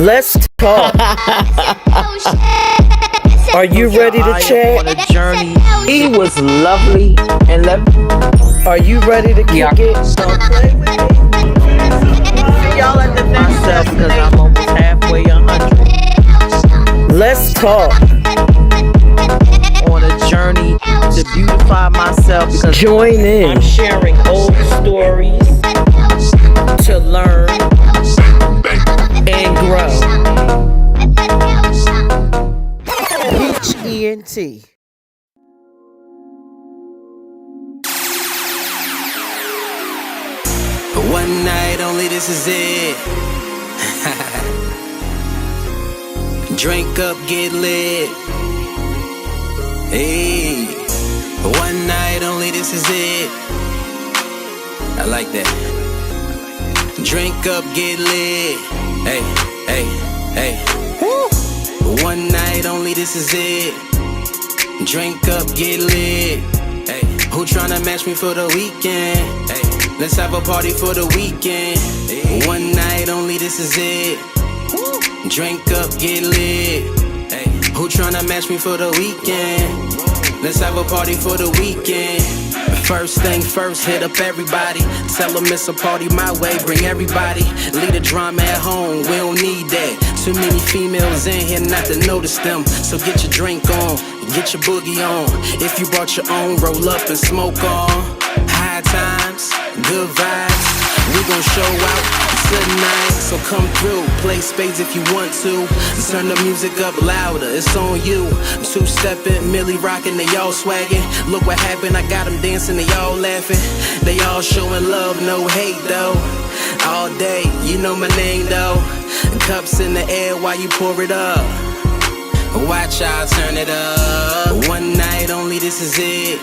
Let's talk. Are you ready to chat? On a journey. He was lovely and Are you ready to kick it? So play with me. See y'all at the next step because I'm almost halfway 100. Let's talk. On a journey to beautify myself because Join in. I'm sharing old stories to learn And grow. ENT. One night only, this is it. Drink up, get lit. Hey, one night only, this is it. I like that. Drink up, get lit. Hey, hey, hey. One night only, this is it. Drink up, get lit. Hey, who tryna match me for the weekend? Hey, let's have a party for the weekend. Hey, one night only, this is it. Drink up, get lit. Hey, who tryna match me for the weekend? Let's have a party for the weekend. First thing first, hit up everybody. Tell them it's a party my way, bring everybody. Leave the drama at home, we don't need that. Too many females in here not to notice them. So get your drink on, get your boogie on. If you brought your own, roll up and smoke on. High times, good vibes. We gon' show out tonight, so come through. Play spades if you want to. Turn the music up louder, it's on you. Two-stepping, Millie rocking, they all swagging. Look what happened, I got them dancing, they all laughing. They all showing love, no hate though. All day, you know my name though. Cups in the air while you pour it up. Watch y'all turn it up. One night only, this is it.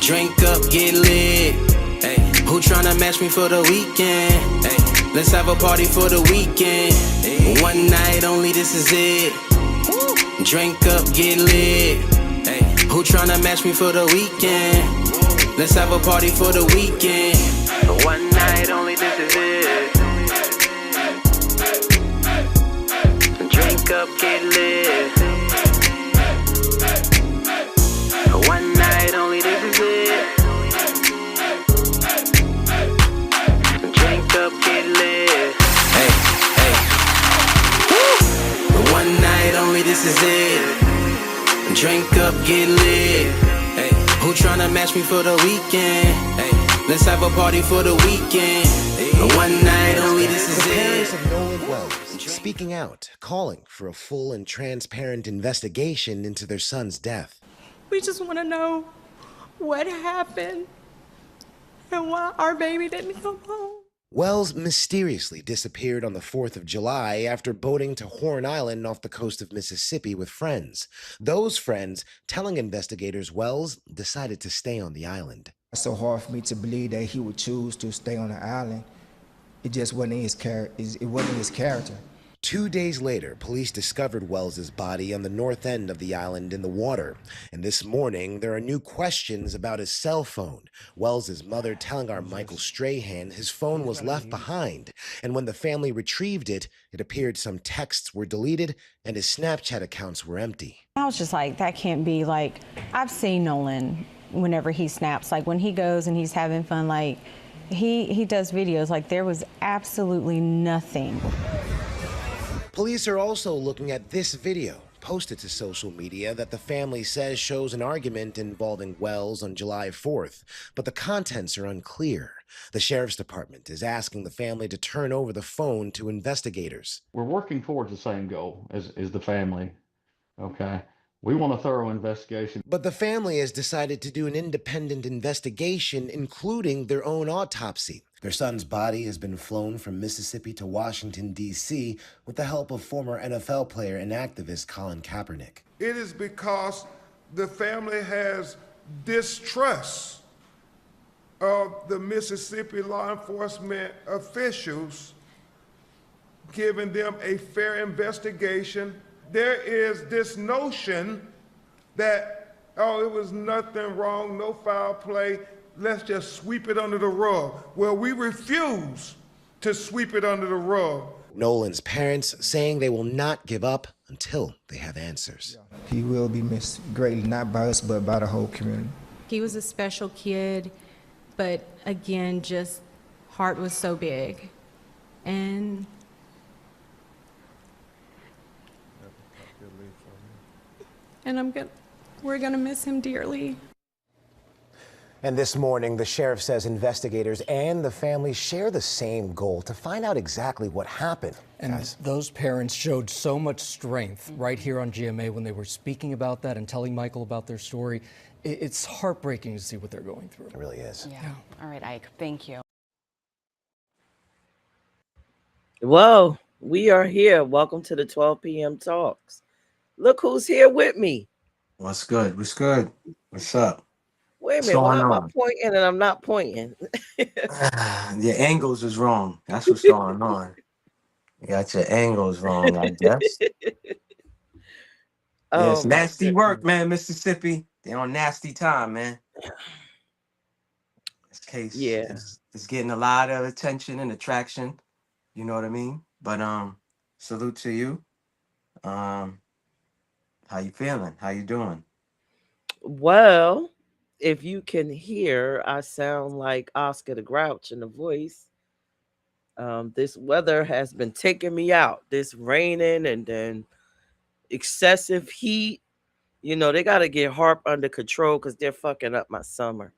Drink up, get lit. Hey, who tryna match me for the weekend? Hey, let's have a party for the weekend. Hey, one night only, this is it. Drink up, get lit. Hey, who tryna match me for the weekend? Let's have a party for the weekend. One night only, this is it. Drink up, get lit. One night only, this is it. Drink up, get lit. Hey, hey. Woo! One night only, this is it. Drink up, get lit. Hey, who tryna match me for the weekend? Hey, let's have a party for the weekend. Hey, one night only, this is The it. parents of Nolan Wells speaking out, calling for a full and transparent investigation into their son's death. We just want to know what happened and why our baby didn't come home. Wells mysteriously disappeared on the 4th of July after boating to Horn Island off the coast of Mississippi with friends. Those friends telling investigators Wells decided to stay on the island. It's so hard for me to believe that he would choose to stay on the island. It just wasn't his character. It wasn't his character. 2 days later, police discovered Wells's body on the north end of the island in the water. And this morning, there are new questions about his cell phone. Wells's mother telling our Michael Strahan his phone was left behind. And when the family retrieved it, it appeared some texts were deleted and his Snapchat accounts were empty. I was just like, that can't be. Like, I've seen Nolan whenever he snaps, like when he goes and he's having fun, like he does videos, like there was absolutely nothing. Police are also looking at this video posted to social media that the family says shows an argument involving Wells on July 4th, but the contents are unclear. The sheriff's department is asking the family to turn over the phone to investigators. We're working towards the same goal as the family, okay? We want a thorough investigation. But the family has decided to do an independent investigation, including their own autopsy. Their son's body has been flown from Mississippi to Washington, D.C. with the help of former NFL player and activist Colin Kaepernick. It is because the family has distrust of the Mississippi law enforcement officials giving them a fair investigation. There is this notion that, oh, it was nothing wrong, no foul play, let's just sweep it under the rug. Well, we refuse to sweep it under the rug. Nolan's parents saying they will not give up until they have answers. He will be missed greatly, not by us, but by the whole community. He was a special kid, but again, just heart was so big. And we're gonna miss him dearly. And this morning, the sheriff says investigators and the family share the same goal to find out exactly what happened. And those parents showed so much strength right here on GMA when they were speaking about that and telling Michael about their story. It's heartbreaking to see what they're going through. It really is. Yeah. All right, Ike. Thank you. Whoa, we are here. Welcome to the 12 p.m. talks. Look who's here with me. What's good? What's good? What's up? Wait a minute, why am I pointing and I'm not pointing? Your angles is wrong. That's what's going on. You got your angles wrong, I guess. Yeah, it's nasty work, man, Mississippi. They on nasty time, man. This case is getting a lot of attention and attraction. You know what I mean? But salute to you. How you feeling? How you doing? Well, if you can hear, I sound like Oscar the Grouch in the voice. This weather has been taking me out. This raining and then excessive heat. You know, they got to get HARP under control because they're fucking up my summer.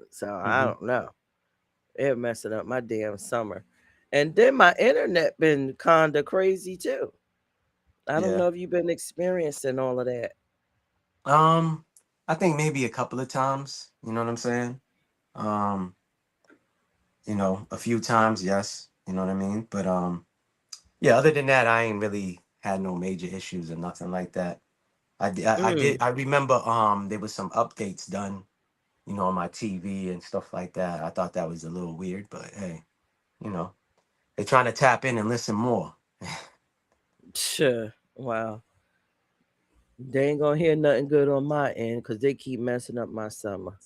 So I don't know. They're messing up my damn summer. And then my internet been kind of crazy too. I don't know if you've been experiencing all of that. I think maybe a couple of times, you know what I'm saying? You know, a few times, yes, you know what I mean? But yeah, other than that, I ain't really had no major issues or nothing like that. I remember there was some updates done, you know, on my TV and stuff like that. I thought that was a little weird, but hey, you know, they're trying to tap in and listen more. Sure. Wow. They ain't gonna hear nothing good on my end because they keep messing up my summer.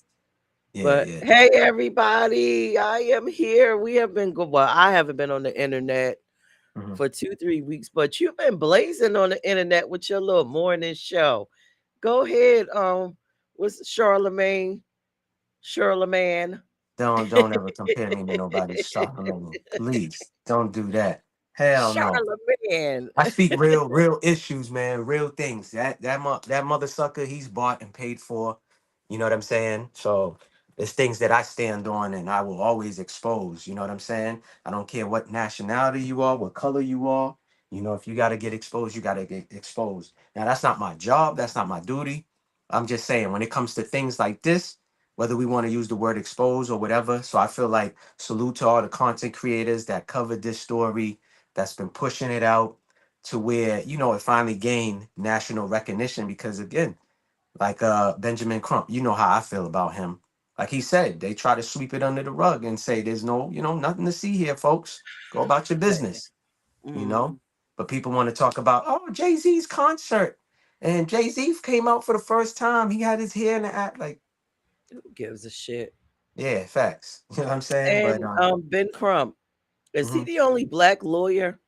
But hey, everybody, I am here. We have been good. Well, I haven't been on the internet for 2-3 weeks, but you've been blazing on the internet with your little morning show. Go ahead. What's Charlemagne? Don't ever compare me to nobody, Charlemagne. Please don't do that. Hell no. Charlemagne. I speak real issues, man. Real things. That mother sucker, he's bought and paid for. You know what I'm saying? So there's things that I stand on and I will always expose. You know what I'm saying? I don't care what nationality you are, what color you are. You know, if you got to get exposed, you got to get exposed. Now, that's not my job. That's not my duty. I'm just saying, when it comes to things like this, whether we want to use the word expose or whatever. So I feel like salute to all the content creators that covered this story, that's been pushing it out to where, you know, it finally gained national recognition because, again, like Benjamin Crump, you know how I feel about him. Like he said, they try to sweep it under the rug and say there's no, you know, nothing to see here, folks. Go about your business, you know. But people want to talk about, oh, Jay-Z's concert. And Jay-Z came out for the first time. He had his hair in the act like. Who gives a shit? Yeah, facts. You know what I'm saying? And Ben Crump, is he the only black lawyer?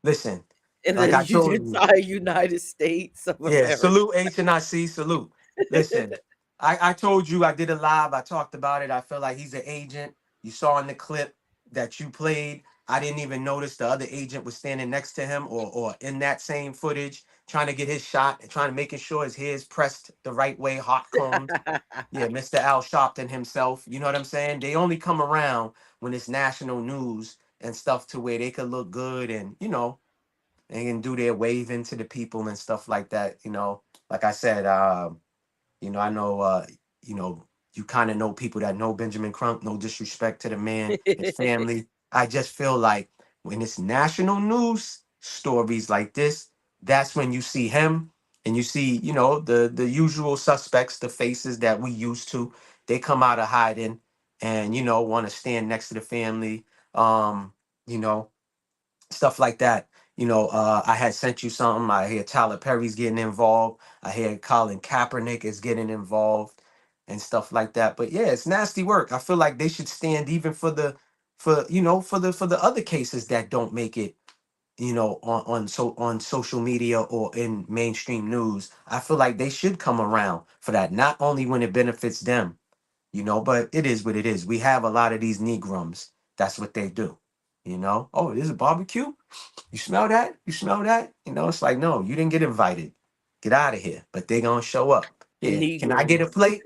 Listen, in like the I told entire United States of America. Salute HNIC, salute. Listen, I told you I did a live. I talked about it. I feel like he's an agent. You saw in the clip that you played. I didn't even notice the other agent was standing next to him or in that same footage, trying to get his shot and trying to making sure his hair is pressed the right way, hot combed. Yeah, Mr. Al Sharpton himself. You know what I'm saying? They only come around when it's national news and stuff to where they could look good and, you know, they can do their waving to the people and stuff like that. You know, like I said, you know, I know, you know, you kind of know people that know Benjamin Crump. No disrespect to the man, his family. I just feel like when it's national news stories like this, that's when you see him and you see, you know, the usual suspects, the faces that we used to. They come out of hiding and, you know, want to stand next to the family. You know, stuff like that. You know, I had sent you something. I hear Tyler Perry's getting involved. I hear Colin Kaepernick is getting involved and stuff like that. But yeah, it's nasty work. I feel like they should stand even for the for for the other cases that don't make it, on social media or in mainstream news. I feel like they should come around for that, not only when it benefits them, but it is what it is. We have a lot of these Negrums. That's what they do. Oh, there's a barbecue. You smell that? You smell that? It's like, no, you didn't get invited. Get out of here. But they gonna show up. Yeah. Can I get a Negrums. plate?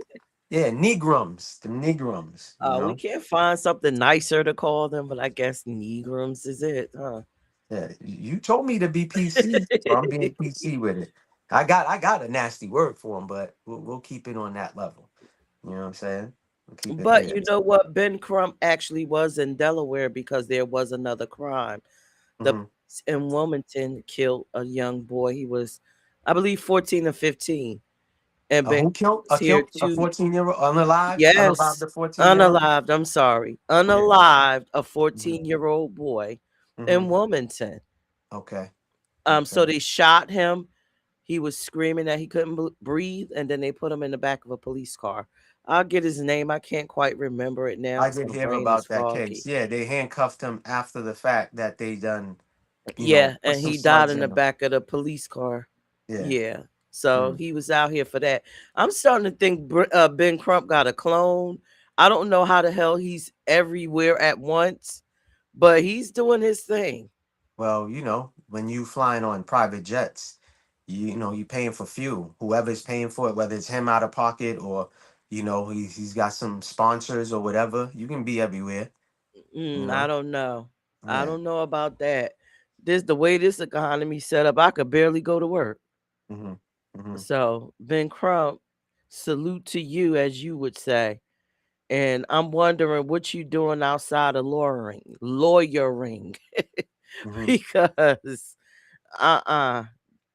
Yeah, Negrums. The Negrums, We can't find something nicer to call them, but I guess Negrams is it, huh? Yeah, you told me to be PC, so I'm being PC with it. I got a nasty word for them, but we'll keep it on that level. You know what I'm saying? We'll keep it But there. you know what? Ben Crump actually was in Delaware because there was another crime. The Hmm. police in Wilmington killed a young boy. He was, I believe, 14 or 15. And Ben Who killed was here a too. 14-year-old unalived Yes, the 14-year-old? unalived. I'm sorry. Yeah. Unalived a Hmm. 14-year-old boy Hmm. in Wilmington. Okay. So Okay. they shot him. He was screaming that he couldn't breathe, and then they put him in the back of a police car. I'll get his name. I can't quite remember it now I because did my hear brain is about that foggy. case. Yeah, they handcuffed him after the fact that they done, Yeah, put and some he died slugs in in the him. back of the police car. Yeah. Yeah. So Mm. he was out here for that. I'm starting to think Ben Crump got a clone. I don't know how the hell he's everywhere at once, but he's doing his thing. Well, when you flying on private jets, you paying for fuel. Whoever's paying for it, whether it's him out of pocket or, he's got some sponsors or whatever, you can be everywhere, you I know? don't know. I Yeah. don't know about that. This the way this economy set up. I could barely go to work. Hmm. Hmm. So Ben Crump, salute to you, as you would say. And I'm wondering what you doing outside of lawyering, Hmm. because My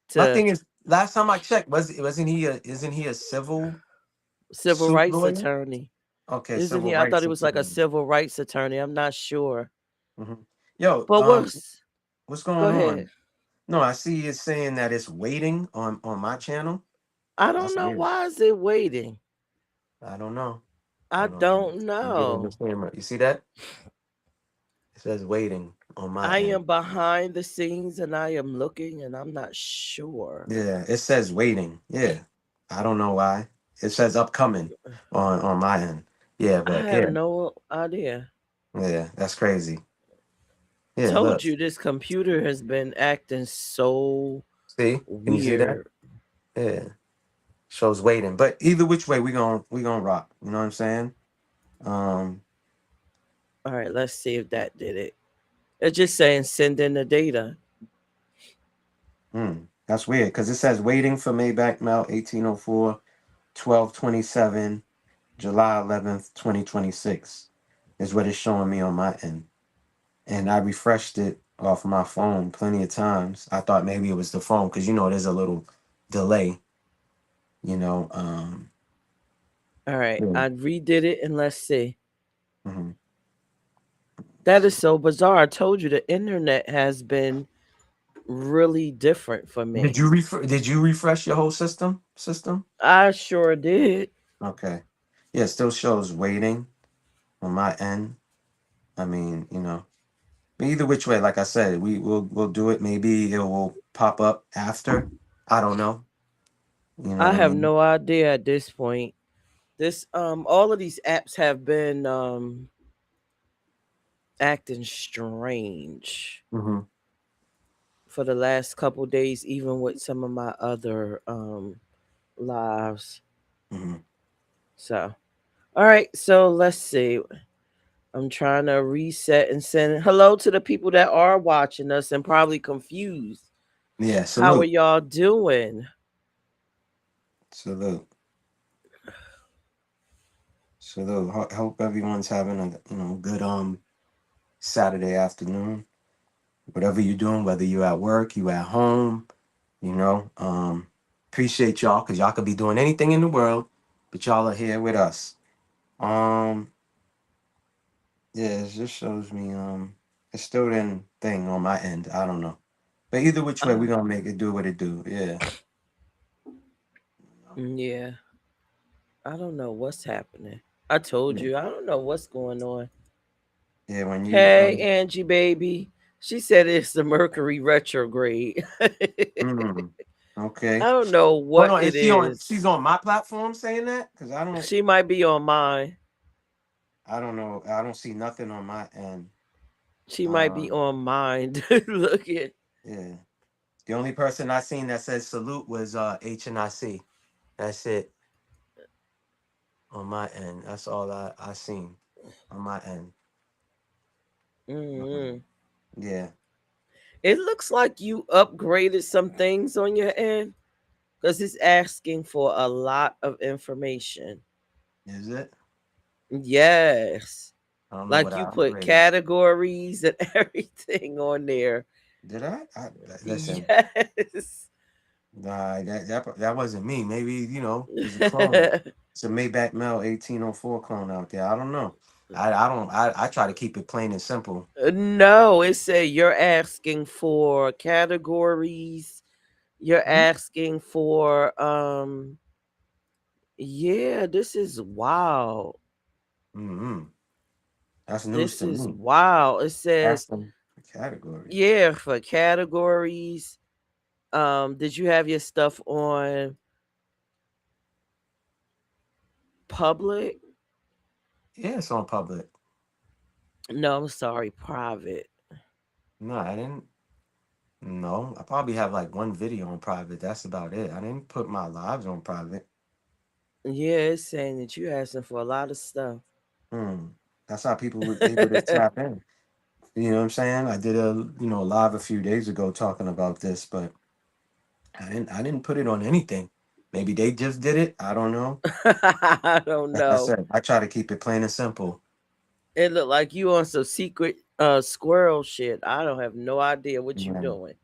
to thing is, last time I checked, isn't he a civil civil suit rights lawyer? attorney, Okay, isn't civil he? I thought rights he was like a attorney. civil rights attorney. I'm not sure, Hmm. Yo, but what's go going ahead. on? No, I see it's saying that it's waiting on my channel. I don't That's know weird. why is it waiting. I don't know. I Hold on. don't Let me get in the know. camera. You see that? It says waiting on my I end. am behind the scenes and I am looking and I'm not sure. Yeah, it says waiting. Yeah. I don't know why. It says upcoming on my end. Yeah, I but have yeah. no idea. Yeah, that's crazy. Yeah, Told look. you this computer has been acting so See? Can you see that? weird. Yeah. Shows waiting. But either which way we gonna rock. You know what I'm saying? Um, All right, let's see if that did it. It's just saying send in the data. that's weird because it says waiting for Maybach Mel 1804 1227 July 11th, 2026 is what it's showing me on my end. And I refreshed it off my phone plenty of times. I thought maybe it was the phone because there's a little delay, you know. All right, Yeah. I redid it and let's see. Mhm. That is so bizarre. I told you the internet has been really different for Did me. you did you refresh your whole system? I sure did. Okay. Yeah, it still shows waiting on my end. I mean, but either which way, like I said, we'll do it. Maybe it will pop up after. I don't know. You know I what I have mean? no idea at this point. This all of these apps have been acting strange Hmm. for the last couple days, even with some of my other lives. Hmm. So all right, so let's see. I'm trying to reset and send hello to the people that are watching us and probably confused. Yeah, How are salute. y'all doing? Salute. Salute. Hope everyone's having a good Saturday afternoon. Whatever you're doing, whether you're at work, you at home, you know. Appreciate y'all because y'all could be doing anything in the world, but y'all are here with us. Um, yeah, it just shows me it's still in thing on my end. I don't know. But either which way, we're gonna make it do what it do. Yeah. Yeah, I don't know what's happening. I told Yeah. you, I don't know what's going on. Yeah, when you Hey, Angie, baby. She said it's the Mercury retrograde. okay. I don't know Hold what on, it is she on? is. She's on my platform saying that because She might be on mine. I don't know. I don't see nothing on my end. She might be Um, on mine. Look at. yeah. The only person I seen that said salute was HNIC. That's it on my end. That's all I seen on my end. Mm-hmm. Yeah. It looks like you upgraded some things on your end because it's asking for a lot of information. Is it? Yes. I don't know Like what you I put upgraded. categories and everything on there. Did I listen. Yes. Nah, that wasn't me. Maybe it's a clone. It's a Maybach Mel 1804 clone out there. I don't know. I don't. I try to keep it plain and simple. No, it said you're asking for categories. You're asking for yeah, this is wow. Mm-hmm. That's news This to is me. wow. It says Ask them for categories. yeah, for categories. Did you have your stuff on public? Yeah, it's on public. No, I'm sorry, private. No, I didn't. No, I probably have like one video on private. That's about it. I didn't put my lives on private. Yeah, it's saying that you asking for a lot of stuff. Hmm. That's how people were able to tap in. You know what I'm saying? I did a live a few days ago talking about this, but I didn't put it on anything. Maybe they just did it. I don't know. I don't Like I know. said, I try to keep it plain and simple. It looked like you on some secret squirrel shit. I don't have no idea what you Yeah. doing.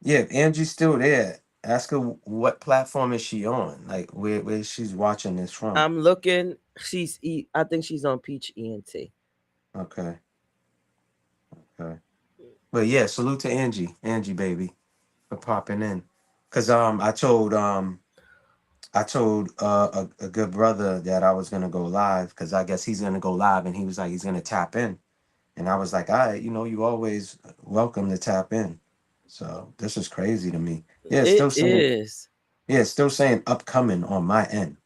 Yeah, if Angie's still there, ask her what platform is she on? Like where she's watching this from. I'm looking. I think she's on Peach ENT. Okay. Okay. But yeah, salute to Angie baby, for popping in. Cause I told a good brother that I was gonna go live because I guess he's gonna go live and he was like he's gonna tap in. And I was like, all right, you always welcome to tap in. So this is crazy to me. Yeah, it's It still saying is. yeah, it's still saying upcoming on my end.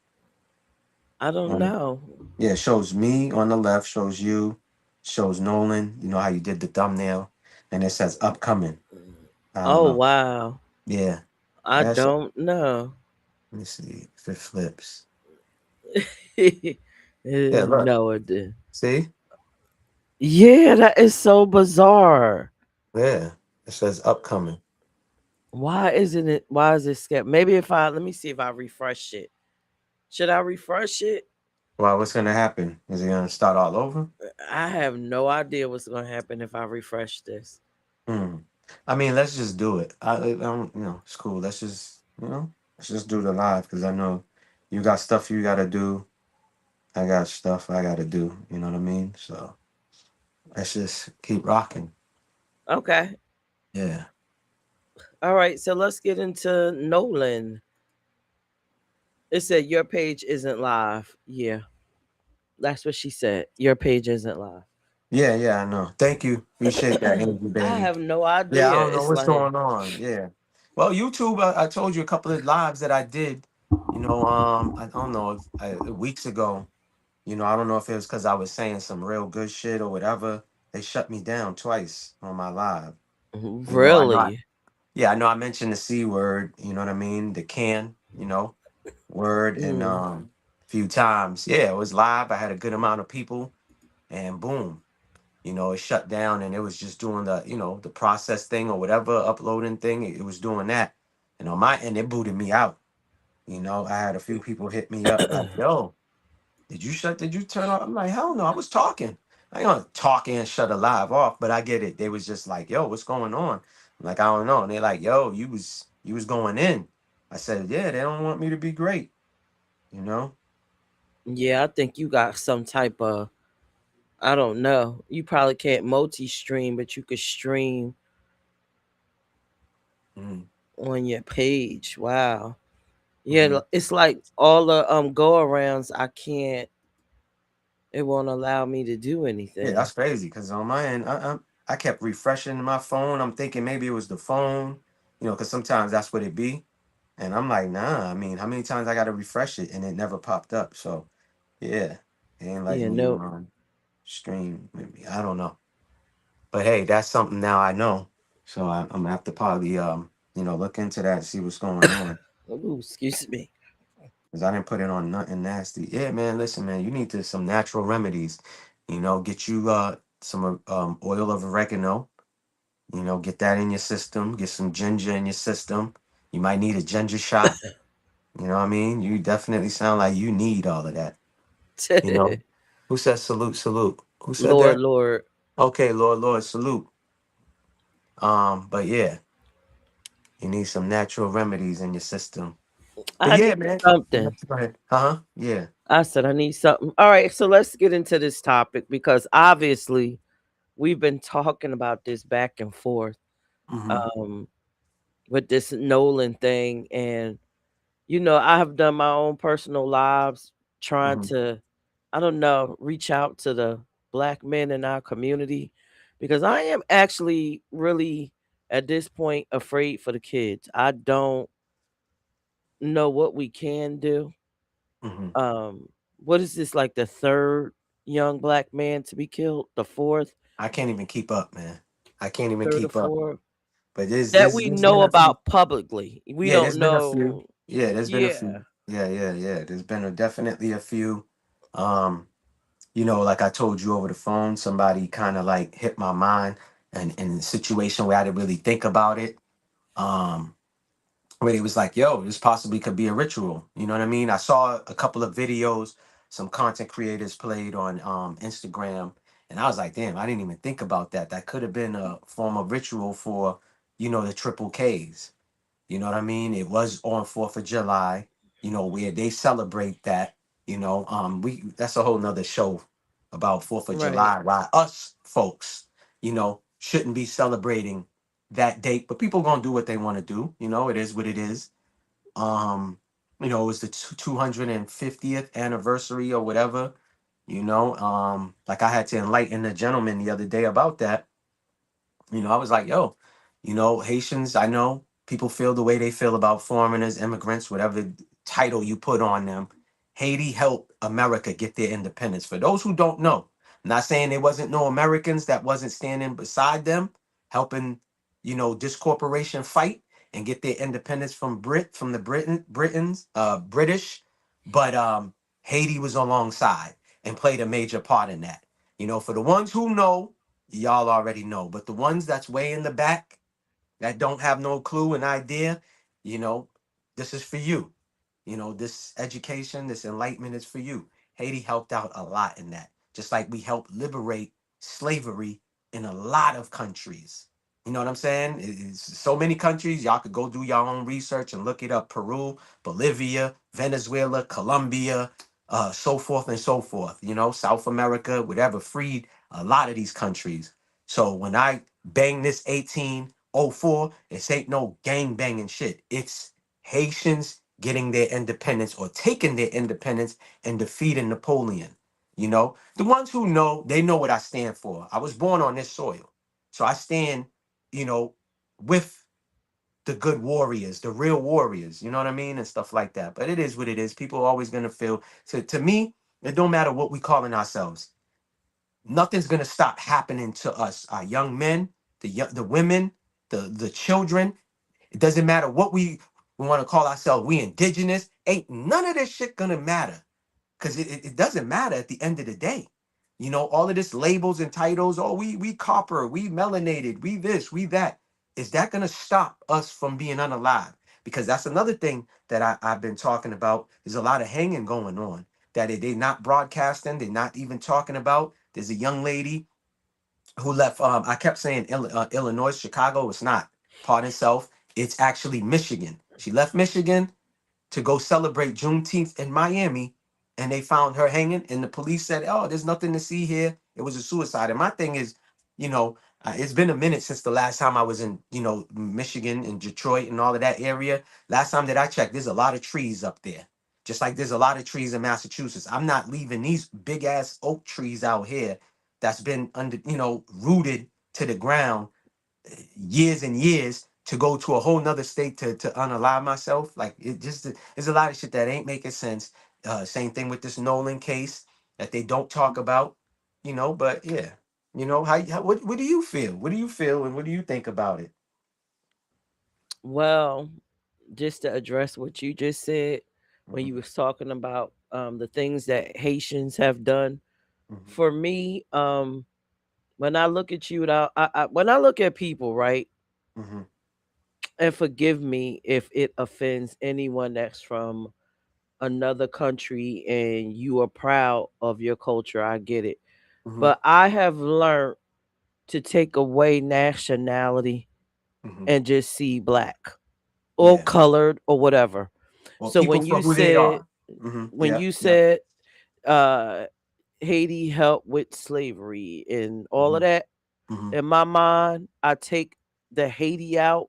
I don't know. Yeah, it shows me on the left, shows you, shows Nolan. You know how you did the thumbnail, and it says upcoming. I don't Oh know. wow. Yeah, I that's. Let don't know. me see if it flips. Yeah, look. No, it did. See? Yeah, that is so bizarre. Yeah, it says upcoming. Why isn't it? Why is it scared? Maybe if I let me see if I refresh it. Should I refresh it? Well, what's gonna happen? Is it gonna start all over? I have no idea what's gonna happen if I refresh this. Hmm. I mean, let's just do it. I don't. It's cool. Let's just do the live because I know you got stuff you gotta do. I got stuff I gotta do. You know what I mean? So let's just keep rocking. Okay. Yeah. All right. So let's get into Nolan. It said your page isn't live. Yeah, that's what she said. Your page isn't live. Yeah, yeah, I know. Thank you. Appreciate that, Angie, I baby. have no Yeah, I idea. don't know It's what's like going on. Yeah. Well, YouTube, I told you a couple of lives that I did, I don't know, weeks ago. I don't know if it was because I was saying some real good shit or whatever. They shut me down twice on my live. I know. really. Yeah, I know I mentioned the C word, you know what I mean? The word, and Mm. a few times. Yeah, it was live. I had a good amount of people, and boom. It shut down and it was just doing the process thing or whatever, uploading thing. It was doing that. And on my end, it booted me out. I had a few people hit me up like, yo, did you turn off? I'm like, hell no, I was talking. I ain't gonna talk and shut a live off, but I get it. They was just like, yo, what's going on? I'm like, I don't know. And they're like, yo, you was going in. I said, yeah, they don't want me to be great, you know? Yeah, I think you got some type of I don't know. You probably can't multi-stream, but you could stream Mm. on your page. Wow. Yeah, Mm. it's like all the go arounds I can't It won't allow me to do Yeah, anything. that's crazy. Cause on my end, I kept refreshing my phone. I'm thinking maybe it was the phone, cause sometimes that's what it be. And I'm like, nah. I mean, how many times I got to refresh it and it never popped up? So yeah, it ain't Yeah, letting me no. stream. Maybe I don't know. But hey, that's something now I know. So I'm gonna have to probably look into that and see what's going on. Ooh, excuse me. Cause I didn't put it on nothing nasty. Yeah, man. Listen, man. You need to some natural remedies. Get you some oil of oregano. Get that in your system. Get some ginger in your system. You might need a ginger shot. You know what I mean? You definitely sound like you need all of that. You know. Who said salute, salute? Who said Lord, that? Lord. Okay, Lord, Lord, salute. But yeah, you need some natural remedies in your system. But I yeah, need man. something. Go ahead. Uh-huh. Yeah. I said I need something. All right, so let's get into this topic because obviously we've been talking about this back and forth Mm-hmm. um with this Nolan thing, and I have done my own personal lives trying Mm-hmm. to, I don't know, reach out to the black men in our community because I am actually really at this point afraid for the kids. I don't know what we can do. Mm-hmm. Um, what is this, like the third young black man to be killed? The fourth, I can't even keep up, man. I can't even third or keep up. fourth But there's that there's we there's been know a few. about publicly. We Yeah, don't there's been a few. know. Yeah, there's been a Yeah, few. Yeah, yeah, yeah. There's been definitely a few. Um, like I told you over the phone, somebody kind of like hit my mind and in a situation where I didn't really think about it. Um, where it was like, yo, this possibly could be a ritual. You know what I mean? I saw a couple of videos some content creators played on Instagram, and I was like, damn, I didn't even think about that. That could have been a form of ritual for, the triple Ks. You know what I mean? It was on 4th of July, where they celebrate that. We that's a whole nother show about 4th of right. July, why us folks, shouldn't be celebrating that date. But people gonna do what they want to do. It is what it is. Um, it was the 250th anniversary or whatever. Like I had to enlighten the gentleman the other day about that. I was like, yo, Haitians, I know people feel the way they feel about foreigners, immigrants, whatever title you put on them. Haiti helped America get their independence. For those who don't know, I'm not saying there wasn't no Americans that wasn't standing beside them, helping, this corporation fight and get their independence from the British. But Haiti was alongside and played a major part in that. For the ones who know, y'all already know. But the ones that's way in the back that don't have no clue and idea, you know, this is for you. This education, this enlightenment is for you. Haiti helped out a lot in that, just like we helped liberate slavery in a lot of countries. You know what I'm saying? It's so many countries. Y'all could go do your own research and look it up. Peru, Bolivia, Venezuela, Colombia, so forth and so forth. South America, whatever, freed a lot of these countries. So when I bang this 1804, this ain't no gang banging shit. It's Haitians getting their independence or taking their independence and defeating Napoleon. The ones who know, they know what I stand for. I was born on this soil. So I stand, you know, with the good warriors, the real warriors, you know what I mean? And stuff like that. But it is what it is. People are always going to feel, to me, it don't matter what we calling ourselves. Nothing's going to stop happening to us, our young men, the women, the children. It doesn't matter what we want to call ourselves. We indigenous. Ain't none of this shit gonna matter because it doesn't matter at the end of the day. All of this labels and titles. Oh, we copper, we melanated, we this, we that. Is that gonna stop us from being unalive? Because that's another thing that I've been talking about. There's a lot of hanging going on that they're not broadcasting. They're not even talking about. There's a young lady who left. I kept saying Illinois, Chicago. It's not. Pardon self. It's actually Michigan. She left Michigan to go celebrate Juneteenth in Miami, and they found her hanging. And the police said, "Oh, there's nothing to see here. It was a suicide." And my thing is, it's been a minute since the last time I was in, Michigan and Detroit and all of that area. Last time that I checked, there's a lot of trees up there. Just like there's a lot of trees in Massachusetts. I'm not leaving these big ass oak trees out here that's been under, rooted to the ground years and years to go to a whole nother state to unalive myself. Like it just there's a lot of shit that ain't making sense. Same thing with this Nolan case that they don't talk about, but yeah. What do you feel? What do you feel and what do you think about it? Well, just to address what you just said when Mhm, you was talking about the things that Haitians have done mhm, for me, when I look at you, when I look at people, right, mhm, and forgive me if it offends anyone that's from another country and you are proud of your culture, I get it. mhm, But I have learned to take away nationality mhm. and just see black or Yeah. colored or whatever. Well, So people for who they are. Hmm. when Yep. you Yep. said uh Haiti helped with slavery and all of Hmm. that, Hmm. in my mind, I take the Haiti out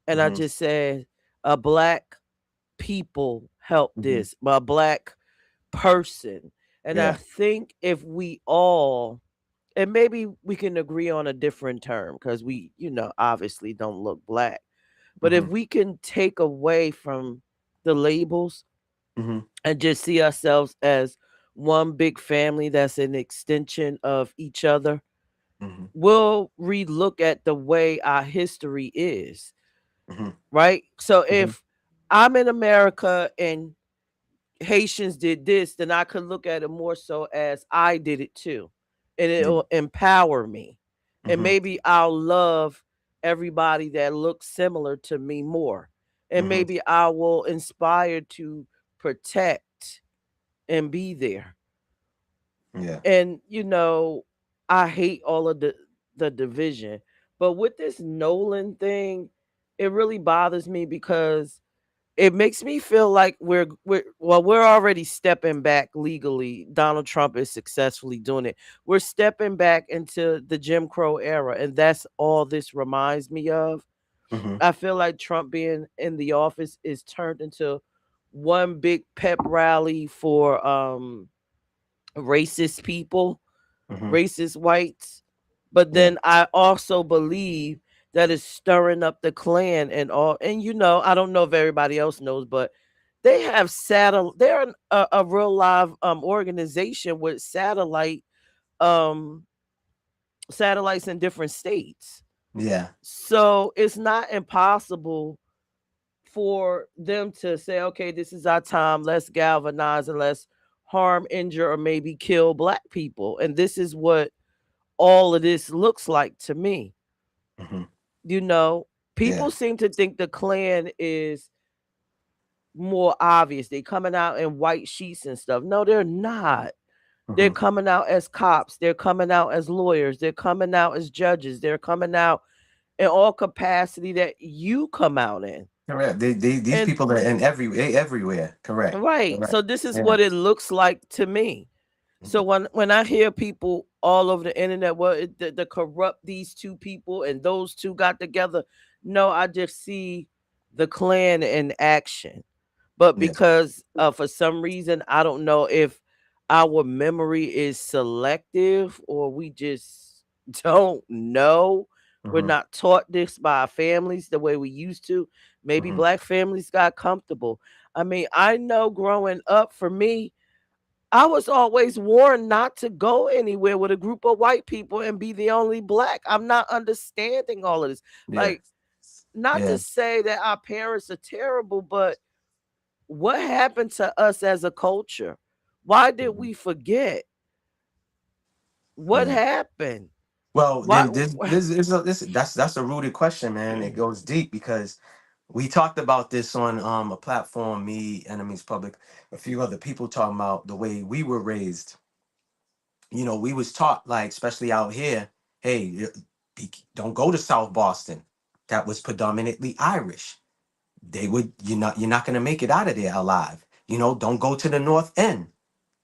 and I Hmm. just said a black people help Hmm. this, a black person. And I Yeah. think if we all, and maybe we can agree on a different term because we, obviously don't look black. But if Hmm. we can take away from the labels Hmm. and just see ourselves as one big family that's an extension of each other, Hmm. we'll relook at the way our history is, Hmm. right? So Hmm. if I'm in America and Haitians did this, then I could look at it more so as I did it too. And Yeah. it'll empower me. And Hmm. maybe I'll love everybody that looks similar to me more. And Hmm. maybe I will inspire to protect and be there. Yeah. And I hate all of the division. But with this Nolan thing, it really bothers me because it makes me feel like we're already stepping back legally. Donald Trump is successfully doing it. We're stepping back into the Jim Crow era, and that's all this reminds me of. Hmm. I feel like Trump being in the office is turned into one big pep rally for racist people, Hmm. racist whites. But Yeah. then I also believe that is stirring up the Klan and all. And I don't know if everybody else knows, but they have they're a real live organization with um satellites in different states. Yeah. So it's not impossible for them to say, okay, this is our time, let's galvanize and let's harm, injure, or maybe kill black people. And this is what all of this looks like to me. Hmm. You know, Yeah. People seem to think the Klan is more obvious. They coming out in white sheets and stuff. No, they're not. They're Hmm. coming out as cops. They're coming out as lawyers. They're coming out as judges. They're coming out in all capacity that you come out in. Correct. These And people are in everywhere. Correct. right. Correct. So this is Yeah. what it looks like to me. So when I hear people all over the internet, well, the corrupt these two people and those two got together, no, I just see the Klan in action. But Yeah. because for some reason, I don't know if our memory is selective or we just don't know. We're Hmm. not taught this by our families the way we used to. Maybe Hmm. black families got comfortable. I mean, I know growing up for me, I was always warned not to go anywhere with a group of white people and be the only black. I'm not understanding all of this. Yeah. Like, not to Yeah. say that our parents are terrible, but what happened to us as a culture? Why did Mhm. we forget? What Yeah. happened? Well, Why? this that's a rooted question, man. It goes deep because we talked about this on a platform, me, Enemies Public, a few other people talking about the way we were raised. We was taught, like, especially out here, hey, don't go to South Boston. That was predominantly Irish. You're not gonna make it out of there alive. Don't go to the North End.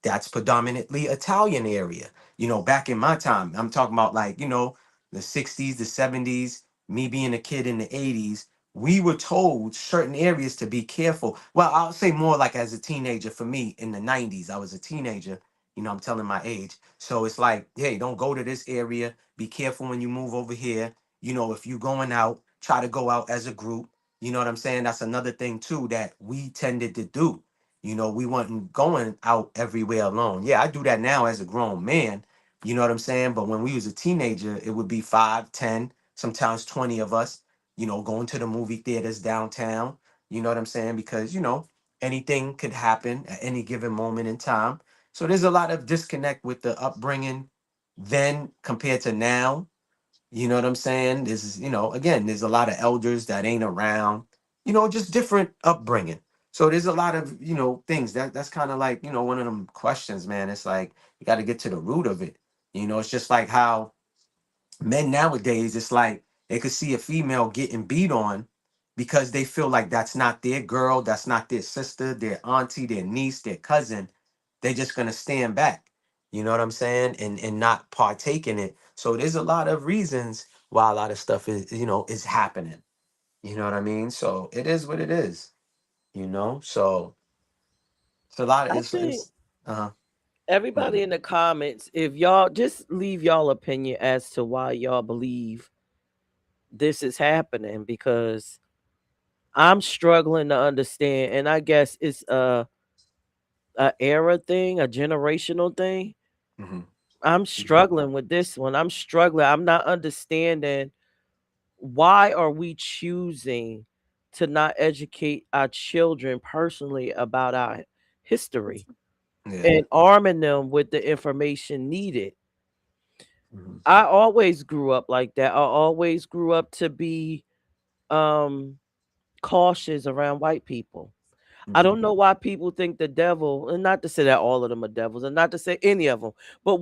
That's predominantly Italian area. Back in my time, I'm talking about, like, the 60s, the 70s, me being a kid in the 80s, we were told certain areas to be careful. Well, I'll say more like as a teenager for me in the 90s. I was a teenager, I'm telling my age. So it's like, hey, don't go to this area. Be careful when you move over here. If you're going out, try to go out as a group. You know what I'm saying? That's another thing too that we tended to do. We wasn't going out everywhere alone. Yeah, I do that now as a grown man. You know what I'm saying? But when we was a teenager, it would be 5, 10, sometimes 20 of us, going to the movie theaters downtown. You know what I'm saying? Because, anything could happen at any given moment in time. So there's a lot of disconnect with the upbringing then compared to now. You know what I'm saying? This is, again, there's a lot of elders that ain't around, just different upbringing. So there's a lot of, things that's kind of like, one of them questions, man. It's like you got to get to the root of it. It's just like how men nowadays, it's like they could see a female getting beat on because they feel like that's not their girl, that's not their sister, their auntie, their niece, their cousin. They're just gonna stand back. You know what I'm saying? And not partake in it. So there's a lot of reasons why a lot of stuff is happening. You know what I mean? So it is what it is. So it's a lot of I think it's uh-huh. Go everybody ahead. in the comments, if y'all just leave y'all opinion as to why y'all believe this is happening, because I'm struggling to understand, and I guess it's a era thing, a generational thing. Mm-hmm. I'm struggling with this one. I'm struggling. I'm not understanding, why are we choosing to not educate our children personally about our history Yeah. and arming them with the information needed. Mm-hmm. I always grew up like that. I always grew up to be um cautious around white people. I Mm-hmm. don't know why people think the devil, and not to say that all of them are devils, and not to say any of them, but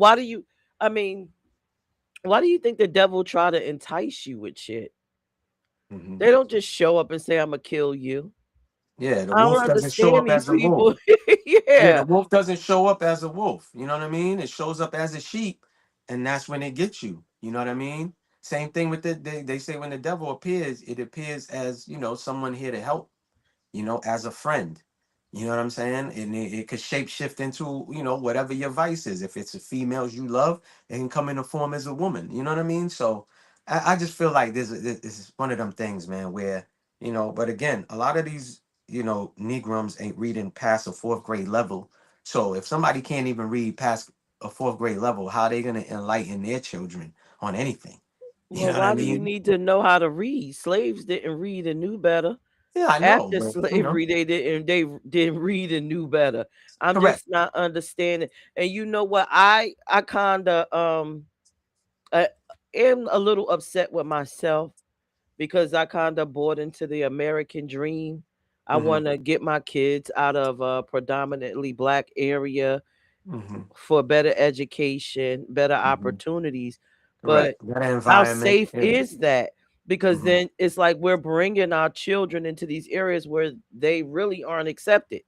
I mean, why do you think the devil try to entice you with shit? Mm-hmm. They don't just show up and say, I'm gonna kill you. Yeah, the I don't wolf doesn't show understand up these as a wolf. people. Yeah, the Yeah. wolf doesn't show up as a wolf. You know what I mean? It shows up as a sheep, and that's when it gets you. You know what I mean? Same thing with they say when the devil appears, it appears as, someone here to help, as a friend. You know what I'm saying? And it could shape shift into, whatever your vice is. If it's a females you love, it can come in the form as a woman. You know what I mean? So I just feel like this is one of them things, man, where, but again, a lot of these, Negrums ain't reading past a fourth grade level. So if somebody can't even read past a fourth grade level, how are they gonna enlighten their children on anything? You Well, know what I why do you mean? need to know how to read? Slaves didn't read and knew better. Yeah, I know, After but slavery, they didn't read and knew better. I'm correct. just not understanding. And you know what? I kinda I am a little upset with myself because I kind of bought into the American dream. I Mm-hmm. want to get my kids out of a predominantly black area Mm-hmm. for better education, better Mm-hmm. opportunities. But Correct. That how environment. safe Yeah. is that? Because Hmm. then it's like we're bringing our children into these areas where they really aren't accepted.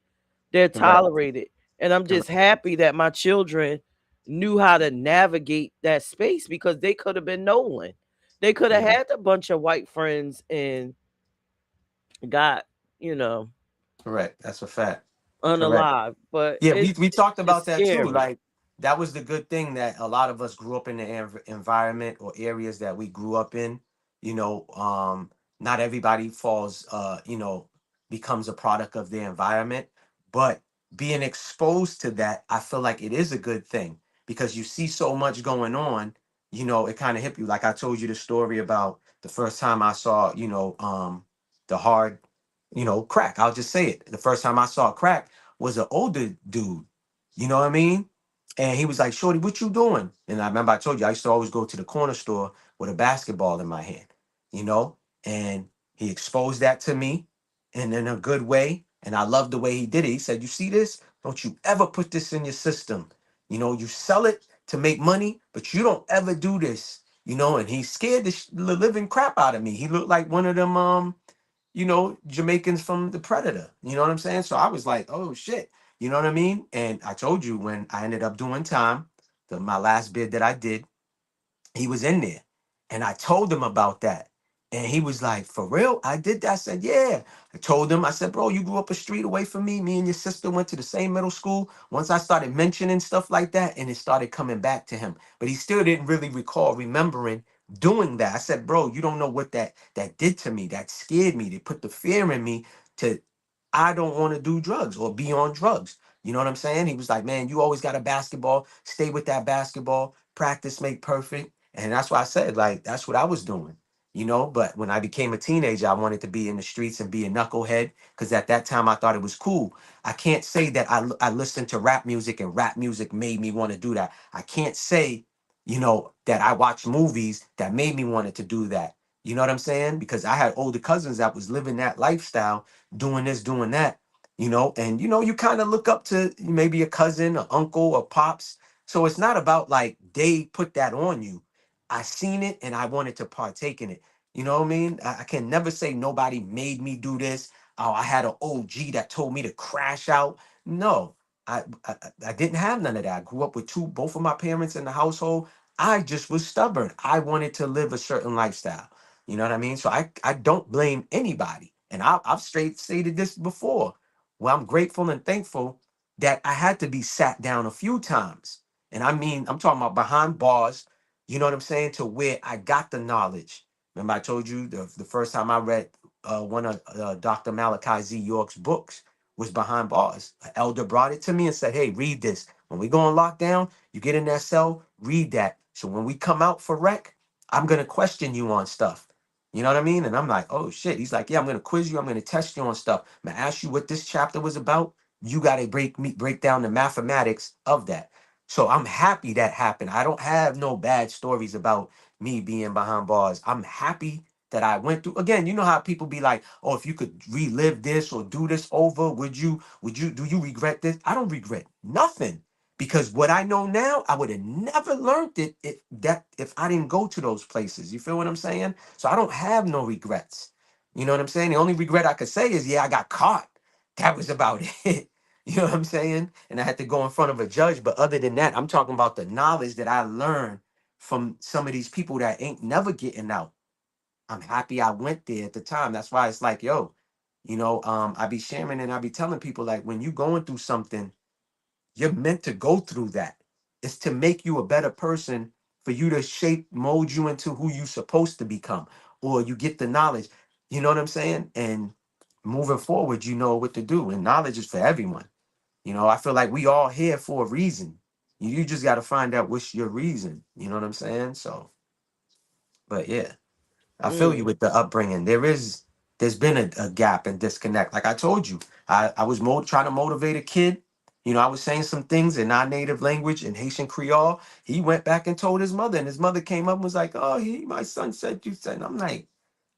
They're Correct. tolerated. And I'm just Correct. happy that my children knew how to navigate that space, because they could have been Nolan. They could have Mhm. had a bunch of white friends and got, you know, Correct. That's a fact. Correct. unalive. But Yeah, we talked it's about that too. scary. Like that was the good thing that a lot of us grew up in the environment or areas that we grew up in. You know, not everybody falls. Becomes a product of their environment, but being exposed to that, I feel like it is a good thing because you see so much going on. It kind of hit you. Like I told you the story about the first time I saw, the hard, crack. I'll just say it. The first time I saw crack was an older dude. You know what I mean? And he was like, "Shorty, what you doing?" And I remember I told you I used to always go to the corner store with a basketball in my hand, you know. And he exposed that to me, and in a good way. And I loved the way he did it. He said, "You see this? Don't you ever put this in your system. You sell it to make money, but you don't ever do this." And he scared the living crap out of me. He looked like one of them Jamaicans from the Predator. You know what I'm saying? So I was like, oh shit. You know what I mean? And I told you when I ended up doing time, my last bid that I did, he was in there. And I told him about that. And he was like, "For real? I did that?" I said, "Yeah." I told him, I said, "Bro, you grew up a street away from me. Me and your sister went to the same middle school." Once I started mentioning stuff like that, and it started coming back to him. But he still didn't really recall remembering doing that. I said, "Bro, you don't know what that did to me. That scared me. They put the fear in me to I don't want to do drugs or be on drugs." You know what I'm saying? He was like, "Man, you always got a basketball. Stay with that basketball. Practice make perfect." And that's why I said, like, that's what I was doing. But when I became a teenager, I wanted to be in the streets and be a knucklehead because at that time I thought it was cool. I can't say that I listened to rap music and rap music made me want to do that. I can't say, that I watched movies that made me wanted to do that. You know what I'm saying? Because I had older cousins that was living that lifestyle, doing this, doing that, and you kind of look up to maybe a cousin, or uncle, or pops. So it's not about like they put that on you. I seen it and I wanted to partake in it. You know what I mean? I can never say nobody made me do this. Oh, I had an OG that told me to crash out. No, I didn't have none of that. I grew up with both of my parents in the household. I just was stubborn. I wanted to live a certain lifestyle. You know what I mean? So I don't blame anybody. And I've straight stated this before. Well, I'm grateful and thankful that I had to be sat down a few times. And I mean, I'm talking about behind bars, you know what I'm saying, to where I got the knowledge. Remember, I told you the first time I read one of Dr. Malachi Z. York's books was behind bars. An elder brought it to me and said, "Hey, read this. When we go on lockdown, you get in that cell, read that. So when we come out for rec, I'm going to question you on stuff." You know what I mean? And I'm like, "Oh, shit." He's like, "Yeah, I'm going to quiz you. I'm going to test you on stuff. I'm going to ask you what this chapter was about. You got to break down the mathematics of that." So I'm happy that happened. I don't have no bad stories about me being behind bars. I'm happy that I went through. Again, you know how people be like, "Oh, if you could relive this or do this over, do you regret this?" I don't regret nothing because what I know now, I would have never learned it if I didn't go to those places. You feel what I'm saying? So I don't have no regrets. You know what I'm saying? The only regret I could say is, yeah, I got caught. That was about it. You know what I'm saying? And I had to go in front of a judge. But other than that, I'm talking about the knowledge that I learned from some of these people that ain't never getting out. I'm happy I went there at the time. That's why it's like, yo, I be sharing and I be telling people like when you going through something, you're meant to go through that. It's to make you a better person, for you to mold you into who you supposed to become, or you get the knowledge. You know what I'm saying? And moving forward, you know what to do. And knowledge is for everyone. I feel like we all here for a reason. You just got to find out what's your reason. You know what I'm saying? So, but yeah. I feel you Mm. with the upbringing. There's been a gap and disconnect. Like I told you, I was trying to motivate a kid. I was saying some things in our native language in Haitian Creole. He went back and told his mother, and his mother came up and was like, "Oh, my son said you said." And I'm like,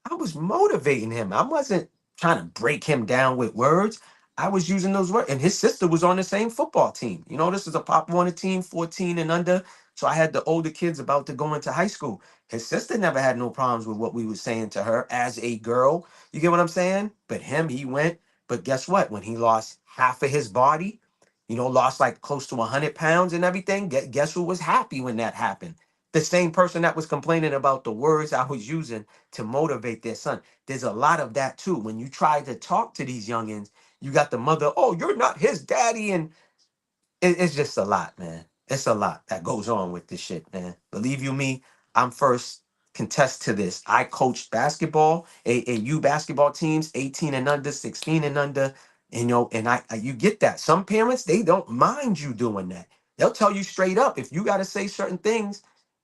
I was motivating him. I wasn't trying to break him down with words. I was using those words. And his sister was on the same football team. This is a Pop Warner team, 14 and under. So I had the older kids about to go into high school. His sister never had no problems with what we were saying to her as a girl. You get what I'm saying? But he went. But guess what? When he lost half of his body, lost like close to 100 pounds and everything, guess who was happy when that happened? The same person that was complaining about the words I was using to motivate their son. There's a lot of that too. When you try to talk to these youngins, you got the mother, "Oh, you're not his daddy." And it's just a lot, man. It's a lot that goes on with this shit, man. Believe you me, I'm first contest to this. I coached basketball, AAU basketball teams, 18 and under, 16 and under. And you get that. Some parents, they don't mind you doing that. They'll tell you straight up, if you got to say certain things,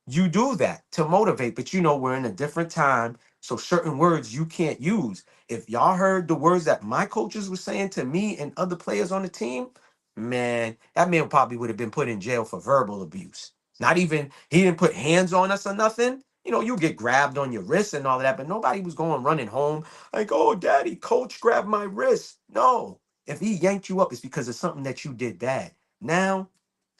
you do that to motivate. But we're in a different time. So certain words you can't use. If y'all heard the words that my coaches were saying to me and other players on the team, man, that man probably would have been put in jail for verbal abuse. Not even, he didn't put hands on us or nothing. You get grabbed on your wrist and all of that, but nobody was going running home like, "Oh, daddy, coach grabbed my wrist." No. If he yanked you up, it's because of something that you did bad. Now,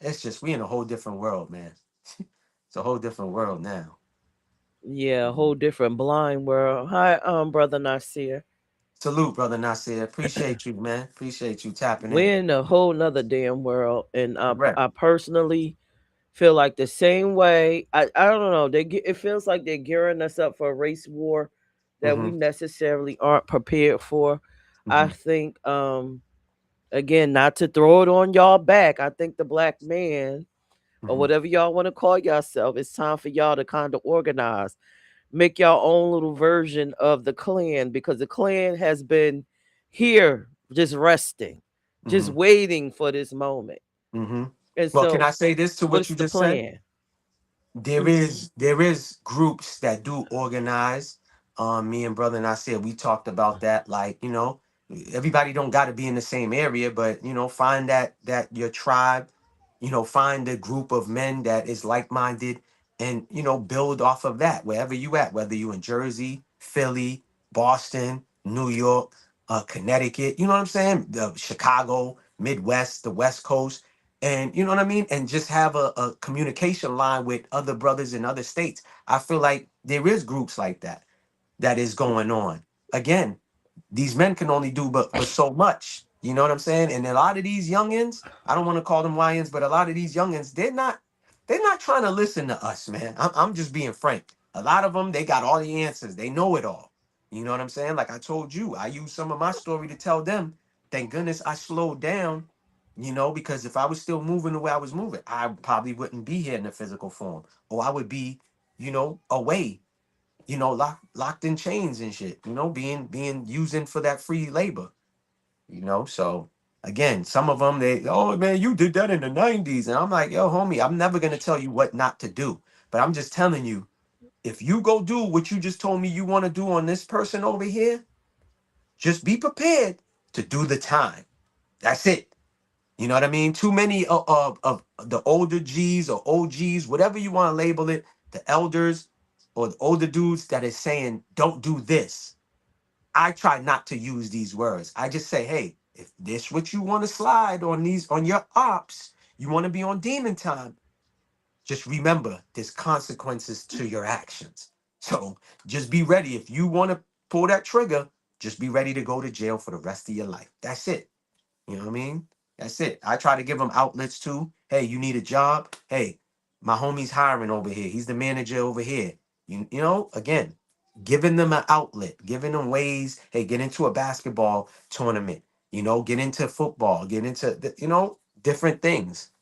it's just, we in a whole different world, man. It's a whole different world now. Yeah, a whole different blind world. Hi, brother Nasir. Salute, brother Nasir. Appreciate you, man. Appreciate you tapping in. We're in a whole nother damn world, and Correct. I personally feel like the same way. I don't know. It feels like they're gearing us up for a race war that we necessarily aren't prepared for. I think again, not to throw it on y'all back. I think the black man or whatever y'all want to call yourself, it's time for y'all to kind of organize. Make your own little version of the Klan because the Klan has been here just resting, just waiting for this moment. And Well, can so, I say this to what what's you the just said? plan? There is groups that do organize. Me and brother and I said we talked about that. Like, everybody don't got to be in the same area, but find that your tribe, find a group of men that is like minded, and build off of that wherever you at, whether you in Jersey, Philly, Boston, New York, Connecticut. You know what I'm saying? Chicago, Midwest, the West Coast, and you know what I mean, and just have a communication line with other brothers in other states. I feel like there is groups like that is going on. Again, these men can only do but so much. You know what I'm saying? And a lot of these youngins, I don't want to call them YNs, but a lot of these youngins, they're not trying to listen to us, man. I'm just being frank. A lot of them, they got all the answers. They know it all. You know what I'm saying? Like I told you, I used some of my story to tell them. Thank goodness I slowed down, because if I was still moving the way I was moving, I probably wouldn't be here in the physical form, or I would be, away, locked in chains and shit, being using for that free labor, So again, some of them, oh man, you did that in the 90s. And I'm like, yo, homie, I'm never gonna tell you what not to do. But I'm just telling you, if you go do what you just told me you want to do on this person over here, just be prepared to do the time. That's it. You know what I mean? Too many of the older G's or OGs, whatever you want to label it, the elders or the older dudes that is saying, don't do this. I try not to use these words. I just say, hey, if this what you want to slide on your ops, you want to be on demon time, just remember there's consequences to your actions. So just be ready. If you want to pull that trigger, just be ready to go to jail for the rest of your life. That's it. You know what I mean? That's it. I try to give them outlets too. Hey, you need a job? Hey, my homie's hiring over here. He's the manager over here. Again, giving them an outlet, giving them ways. Hey, get into a basketball tournament. Get into football. Get into different things.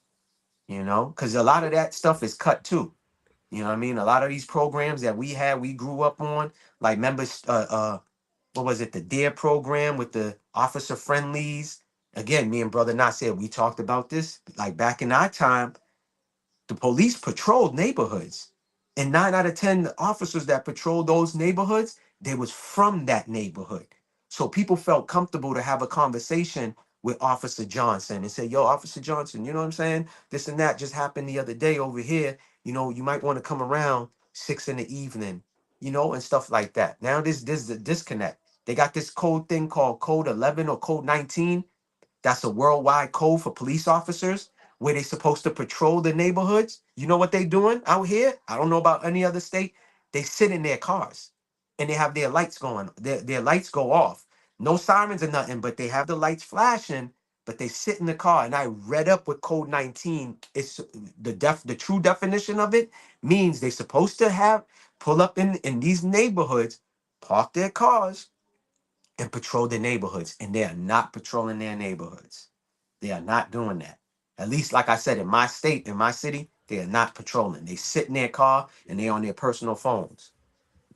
Because a lot of that stuff is cut too. You know what I mean? A lot of these programs that we grew up on, like members, what was it, the DARE program with the officer friendlies. Again, me and brother Nasir, we talked about this. Like back in our time, the police patrolled neighborhoods. And 9 out of 10 officers that patrolled those neighborhoods, they was from that neighborhood. So people felt comfortable to have a conversation with Officer Johnson and say, yo, Officer Johnson, you know what I'm saying? This and that just happened the other day over here. You might want to come around 6 in the evening, and stuff like that. Now there's the disconnect. They got this code thing called Code 11 or Code 19. That's a worldwide code for police officers where they're supposed to patrol the neighborhoods. You know what they doing out here? I don't know about any other state. They sit in their cars and they have their lights going. Their lights go off. No sirens or nothing, but they have the lights flashing, but they sit in the car. And I read up with Code 19. It's the true definition of it means they're supposed to have pull up in these neighborhoods, park their cars, and patrol their neighborhoods, and they are not patrolling their neighborhoods. They are not doing that. At least, like I said, in my state, in my city, they are not patrolling. They sit in their car and they on their personal phones.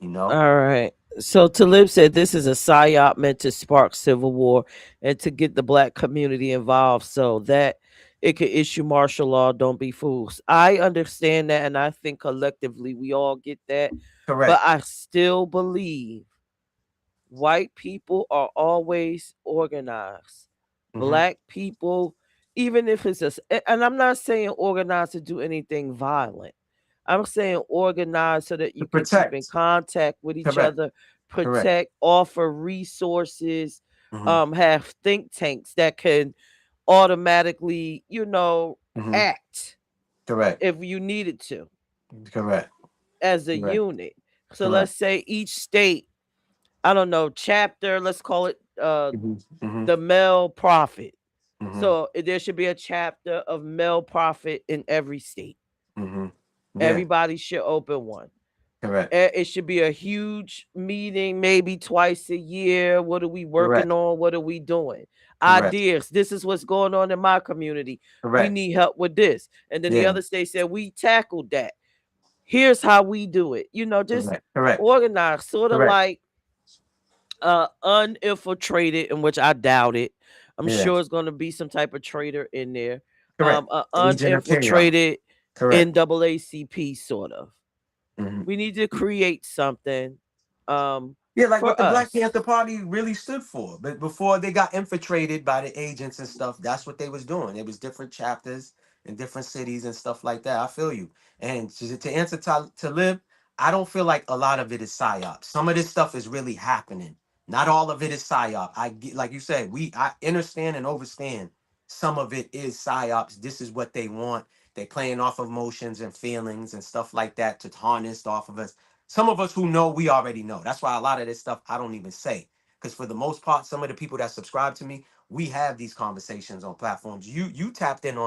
All right. So Talib said this is a psyop meant to spark civil war and to get the black community involved so that it could issue martial law. Don't be fools. I understand that, and I think collectively we all get that. But Correct. I still believe white people are always organized. Mm-hmm. Black people, even if it's and I'm not saying organized to do anything violent. I'm saying organized so that To you can keep in protect. contact with each Correct. other, Correct. protect, offer resources, Mm-hmm. have think tanks that can automatically, Mm-hmm. act Correct. if you needed to Correct. as a Correct. unit. So let's Correct. say each state, I don't know, chapter, let's call it Mm-hmm. Mm-hmm. the male prophet. Mm-hmm. So there should be a chapter of male prophet in every state. Mm-hmm. Yeah. Everybody should open one. Correct. It should be a huge meeting, maybe twice a year. What are we working Correct. on? What are we doing? Correct. Ideas. This is what's going on in my community. We Correct. need help with this. And then the Yeah. other state said, we tackled that. Here's how we do it. Just Correct. Correct. organize, sort of Correct. like uninfiltrated, in which I doubt it. I'm Yeah. sure it's going to be some type of traitor in there. Correct. Agent of chaos. Uninfiltrated Correct. NAACP sort of. Mhm. We need to create something Yeah, like what for the Black us. Panther Party really stood for. But before they got infiltrated by the agents and stuff, that's what they was doing. It was different chapters in different cities and stuff like that. I feel you. And to answer to live, I don't feel like a lot of it is psyop. Some of this stuff is really happening. Not all of it is psyop. Like you said, I understand and understand some of it is psyops. This is what they want. They playing off of emotions and feelings and stuff like that to harness off of us. Some of us who know, we already know. That's why a lot of this stuff I don't even say. Because for the most part, some of the people that subscribe to me, we have these conversations on platforms. You tapped in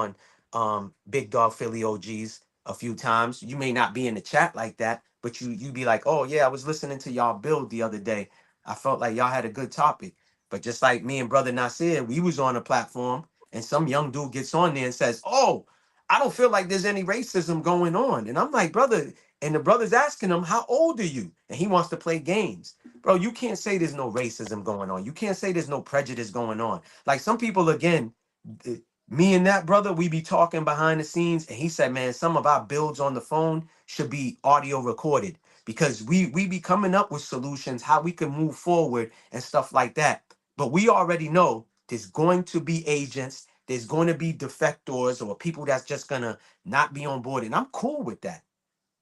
on Big Dog Philly OGs a few times. You may not be in the chat like that, but you be like, oh yeah, I was listening to y'all build the other day. I felt like y'all had a good topic. But just like me and brother Nasir, we was on a platform and some young dude gets on there and says, oh, I don't feel like there's any racism going on. And I'm like, brother, and the brother's asking him, how old are you? And he wants to play games. Bro, you can't say there's no racism going on. You can't say there's no prejudice going on. Like some people, again, me and that brother, we be talking behind the scenes. And he said, man, some of our builds on the phone should be audio recorded because we be coming up with solutions, how we can move forward and stuff like that. But we already know there's going to be agents, there's going to be defectors or people that's just going to not be on board. And I'm cool with that.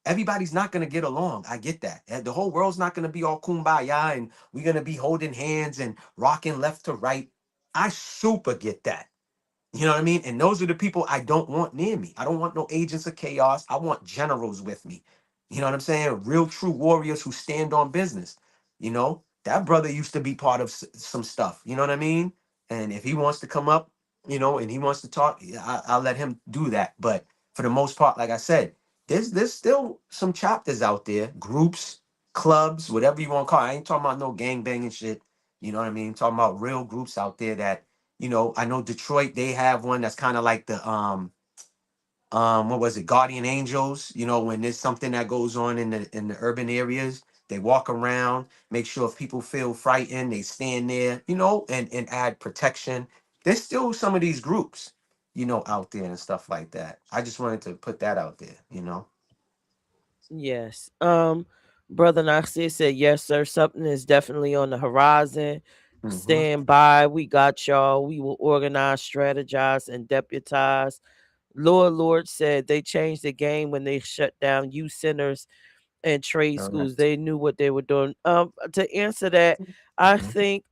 Everybody's not going to get along. I get that. The whole world's not going to be all kumbaya and we're going to be holding hands and rocking left to right. I super get that. You know what I mean? And those are the people I don't want near me. I don't want no agents of chaos. I want generals with me. You know what I'm saying? Real true warriors who stand on business. That brother used to be part of some stuff. You know what I mean? And if he wants to come up, and he wants to talk, yeah, I'll let him do that. But for the most part, like I said, there's still some chapters out there, groups, clubs, whatever you want to call it. I ain't talking about no gang banging shit. You know what I mean? Talking about real groups out there that I know Detroit, they have one that's kind of like the what was it, Guardian Angels, when there's something that goes on in the urban areas, they walk around, make sure if people feel frightened, they stand there, and add protection. There's still some of these groups, out there and stuff like that. I just wanted to put that out there. Yes. Brother Nasir said, yes, sir. Something is definitely on the horizon. Mm-hmm. Stand by. We got y'all. We will organize, strategize, and deputize. Lord said they changed the game when they shut down youth centers and trade schools. Correct. They knew what they were doing. To answer that, I Mm-hmm. think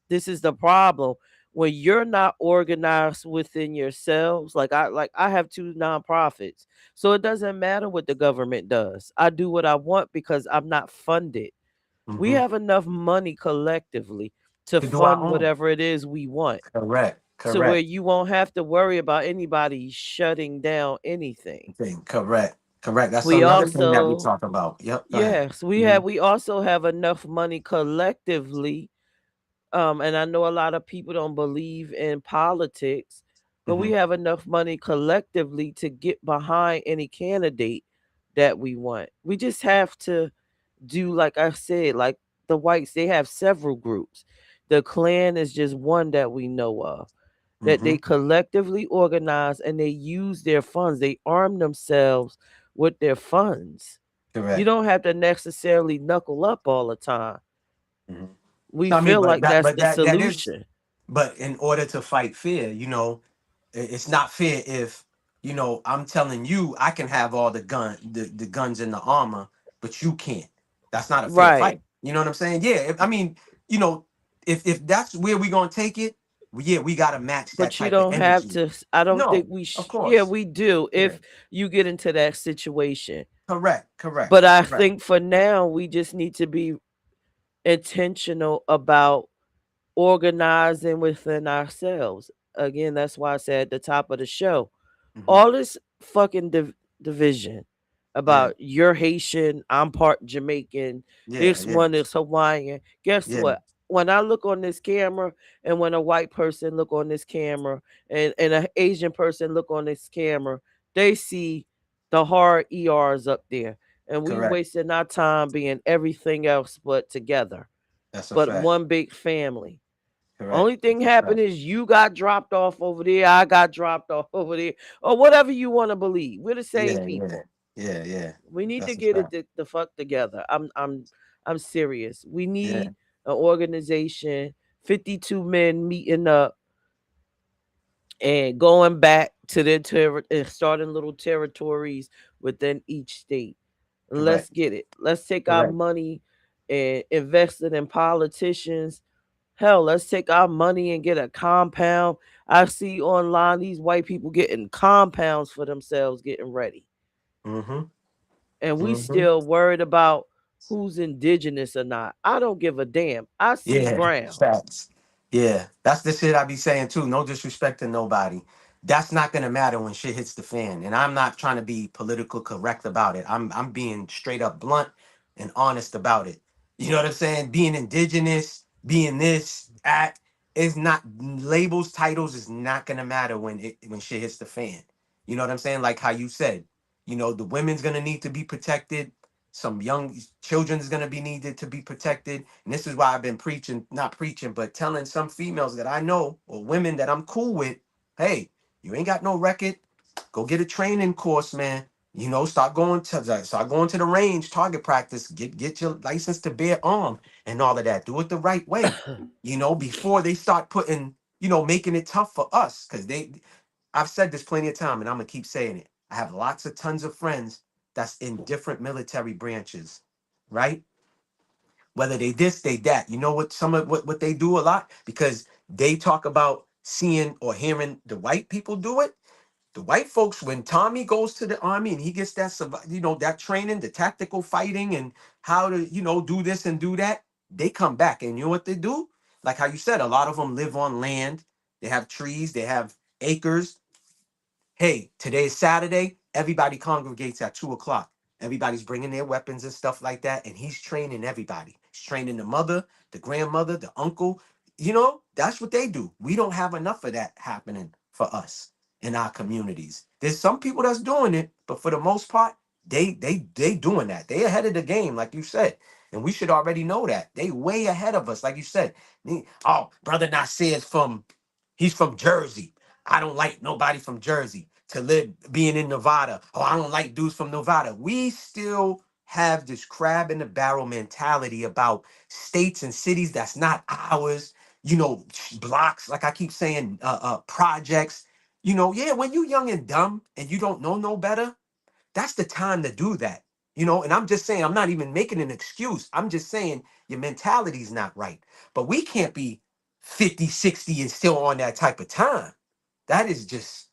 this is the problem. When you're not organized within yourselves, like I have two nonprofits. So it doesn't matter what the government does. I do what I want because I'm not funded. We Mm-hmm. have enough money collectively to To do our fund own. whatever it is we want. Correct. To where Correct. you won't have to worry about anybody shutting down anything. Thing. Correct. Correct. That's We another thing that we also talk about. Yep. Go ahead. Yes, Mm-hmm. we also have enough money collectively. And I know a lot of people don't believe in politics, but Mm-hmm. we have enough money collectively to get behind any candidate that we want. We just have to do, like I said, like the whites, they have several groups. The Klan is just one that we know of, that Mm-hmm. they collectively organize and they use their funds. They arm themselves with their funds. You Correct. don't have to necessarily knuckle up all the time. Mhm. We I mean, feel but like that's that the that is, solution. but in order to fight fear, it's not fair if I'm telling you I can have all the guns and the armor, but you can't. That's not a fair Right. fight. You know what I'm saying? Yeah. I mean, you know, if that's where we're gonna take it, yeah, we gotta match that But you type of don't have energy. to, I don't think No, we, of yeah, course. we do Yeah. if you get into that situation. Correct. Correct. But I Correct. think for now, we just need to be intentional about organizing within ourselves. Again, that's why I said at the top of the show, Hmm. all this fucking division, about you're Haitian, I'm part Jamaican, yeah, this yeah, one is Hawaiian. Guess yeah. what? When I look on this camera and when a white person look on this camera and an Asian person look on this camera, they see the hard ERs up there. And we Correct. wasting our time being everything else but together. That's a But fact. one big family. Correct. Only thing That's a fact. happened is you got dropped off over there, I got dropped off over there, or whatever you want to believe. We're the same Yeah, yeah, people. yeah, yeah. We need to That's a get it fact. the fuck together. I'm serious. We Yeah. need an organization, 52 men meeting up and going back to their and starting little territories within each state. Let's Correct. get it. Let's take our Correct. money and invest it in politicians. Hell, let's take our money and get a compound. I see online these white people getting compounds for themselves getting ready. Mm-hmm. And we Mm-hmm. still worried about who's indigenous or not. I don't give a damn. I see Yeah, brown. facts. Yeah, that's the shit I be saying too. No disrespect to nobody. That's not gonna matter when shit hits the fan. And I'm not trying to be political correct about it. I'm being straight up blunt and honest about it. You know what I'm saying? Being indigenous, being this, that is not labels, titles is not gonna matter when shit hits the fan. You know what I'm saying? Like how you said, the women's gonna need to be protected. Some young children is gonna be needed to be protected. And this is why I've been preaching, not preaching, but telling some females that I know or women that I'm cool with, hey, you ain't got no record. Go get a training course, man. Start going to the range, target practice, get your license to bear arm and all of that. Do it the right way, before they start putting, making it tough for us. I've said this plenty of time and I'm gonna keep saying it. I have lots of tons of friends that's in different military branches, right? Whether they this, they that. You know what some of what they do a lot? Because they talk about seeing or hearing the white people do it. The white folks, when Tommy goes to the army and he gets that that training, the tactical fighting and how to, do this and do that, they come back. And you know what they do? Like how you said, a lot of them live on land. They have trees, they have acres. Hey, today is Saturday. Everybody congregates at 2 o'clock. Everybody's bringing their weapons and stuff like that. And he's training everybody. He's training the mother, the grandmother, the uncle. That's what they do. We don't have enough of that happening for us in our communities. There's some people that's doing it, but for the most part, they doing that. They ahead of the game, like you said. And we should already know that. They way ahead of us, like you said. Oh, brother Nasir he's from Jersey. I don't like nobody from Jersey to live being in Nevada. Oh, I don't like dudes from Nevada. We still have this crab in the barrel mentality about states and cities that's not ours. Blocks, like I keep saying, projects. Yeah, when you young and dumb and you don't know no better, that's the time to do that. And I'm just saying, I'm not even making an excuse. I'm just saying your mentality's not right. But we can't be 50, 60 and still on that type of time. That is just,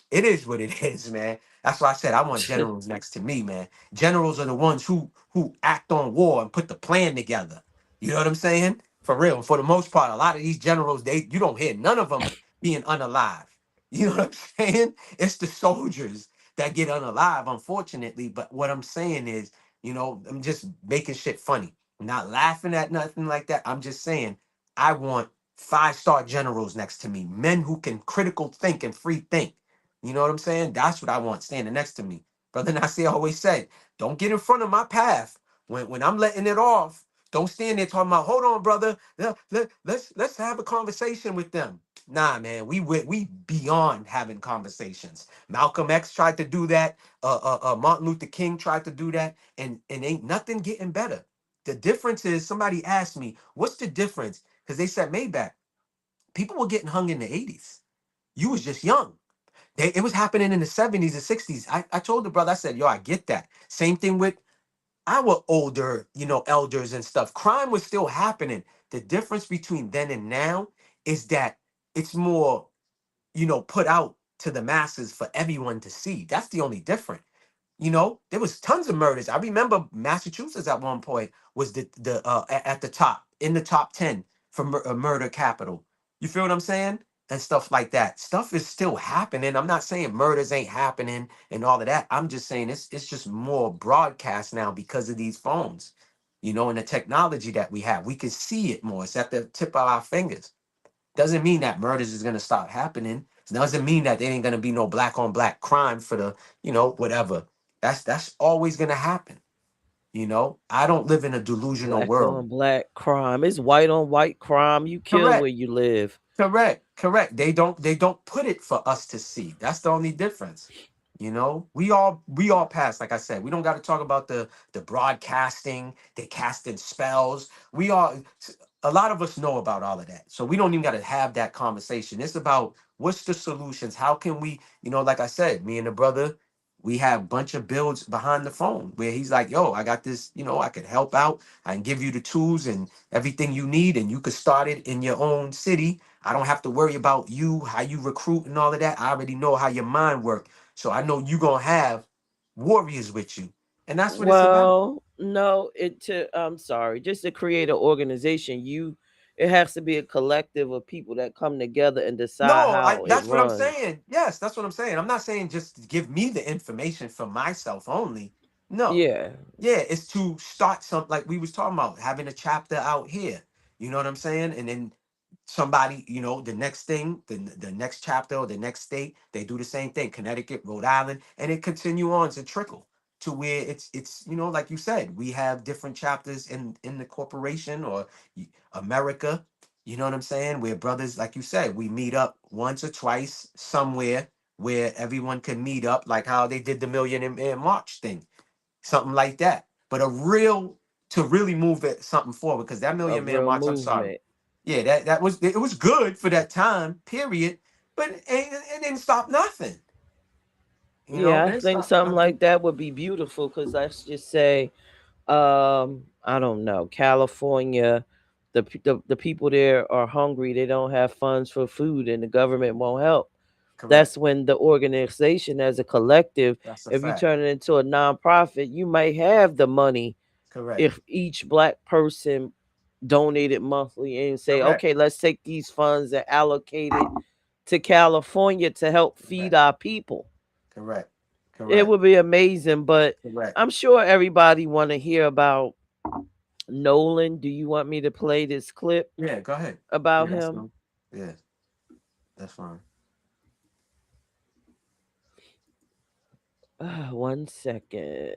it is what it is, man. That's why I said I want generals next to me, man. Generals are the ones who act on war and put the plan together. You know what I'm saying? For real. For the most part, a lot of these generals, you don't hear none of them being unalive. You know what I'm saying? It's the soldiers that get unalive, unfortunately. But what I'm saying is, I'm just making shit funny. I'm not laughing at nothing like that. I'm just saying I want 5-star generals next to me, men who can critical think and free think. You know what I'm saying? That's what I want standing next to me. Brother Nasir always said, don't get in front of my path. When I'm letting it off, don't stand there talking about, hold on, brother. Let's have a conversation with them. Nah, man, we beyond having conversations. Malcolm X tried to do that. Martin Luther King tried to do that, and ain't nothing getting better. The difference is somebody asked me, what's the difference? Because they said Maybach, people were getting hung in the 80s. You was just young. It was happening in the 70s and 60s. I told the brother, I said, yo, I get that. Same thing with our older, elders and stuff. Crime was still happening. The difference between then and now is that it's more, put out to the masses for everyone to see. That's the only difference. There was tons of murders. I remember Massachusetts at one point was at the top, in the top 10 for murder capital. You feel what I'm saying? and stuff like that. Stuff is still happening. I'm not saying murders ain't happening and all of that. I'm just saying it's just more broadcast now because of these phones, and the technology that we have. We can see it more. It's at the tip of our fingers. Doesn't mean that murders is gonna stop happening. Doesn't mean that there ain't gonna be no black on black crime for the, whatever. That's always gonna happen. I don't live in a delusional Black world. on black crime. It's white on white crime. You kill Correct. where you live. Correct. They don't put it for us to see. That's the only difference. We all pass, like I said. We don't got to talk about the broadcasting, the casting spells. A lot of us know about all of that. So we don't even got to have that conversation. It's about what's the solutions? How can we, like I said, me and the brother, we have a bunch of builds behind the phone where he's like, yo, I got this, I could help out. I can give you the tools and everything you need, and you could start it in your own city. I don't have to worry about you, how you recruit and all of that. I already know how your mind works. So I know you're going to have warriors with you. And that's what it's about. Well, no, I'm sorry. Just to create an organization, it has to be a collective of people that come together and decide No, how it that's what I'm runs. saying. Yes, that's what I'm saying. I'm not saying just give me the information for myself only. No. Yeah. Yeah, it's to start something like we was talking about, having a chapter out here. You know what I'm saying? And then somebody, the next thing, the next chapter or the next state, they do the same thing. Connecticut, Rhode Island, and it continue on to trickle to where it's like you said, we have different chapters in the corporation or America. You know what I'm saying? Where brothers, like you said, we meet up once or twice somewhere where everyone can meet up, like how they did the Millionaire March thing, something like that. But to really move it something forward, because that A Million Man real March, I'm sorry, movement. yeah, it was good for that time period, but it didn't stop nothing. Yeah, It I didn't think stop something nothing. like that would be beautiful because let's just say, I don't know, California, the people there are hungry. They don't have funds for food, and the government won't help. Correct. That's when the organization, as a collective, That's a if you fact. turn it into a nonprofit, you might have the money Correct. if each black person donated monthly and say, Correct. okay, let's take these funds and allocate it to California to help feed Correct. our people. Correct. It Correct. would be amazing, but Correct. I'm sure everybody want to hear about Nolan. Do you want me to play this clip Yeah, go ahead. about Yeah, that's him? fine. Yeah, that's fine. One second.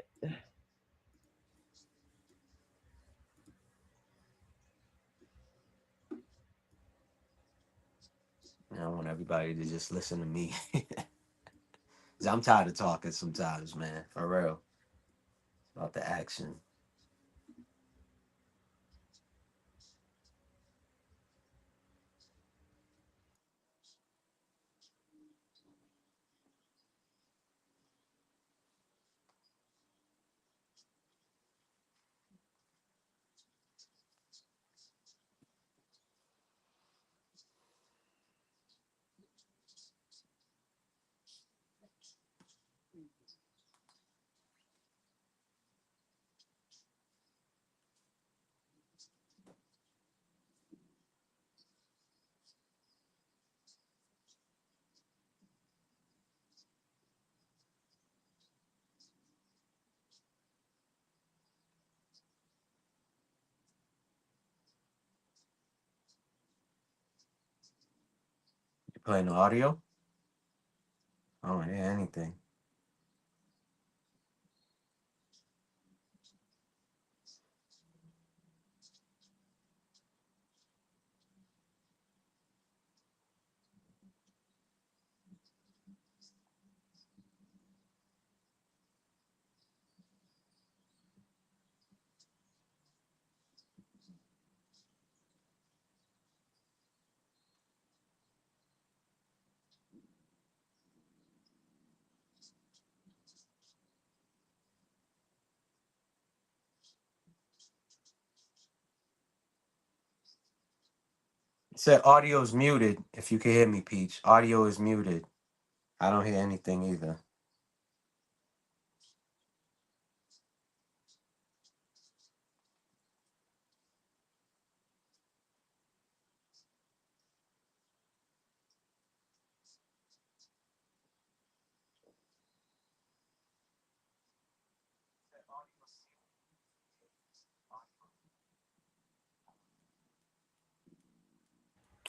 I want everybody to just listen to me. 'Cause I'm tired of talking sometimes, man. For real. About the action. You playing the audio? I don't hear anything. It said audio is muted. If you can hear me, Peach. Audio is muted. I don't hear anything either.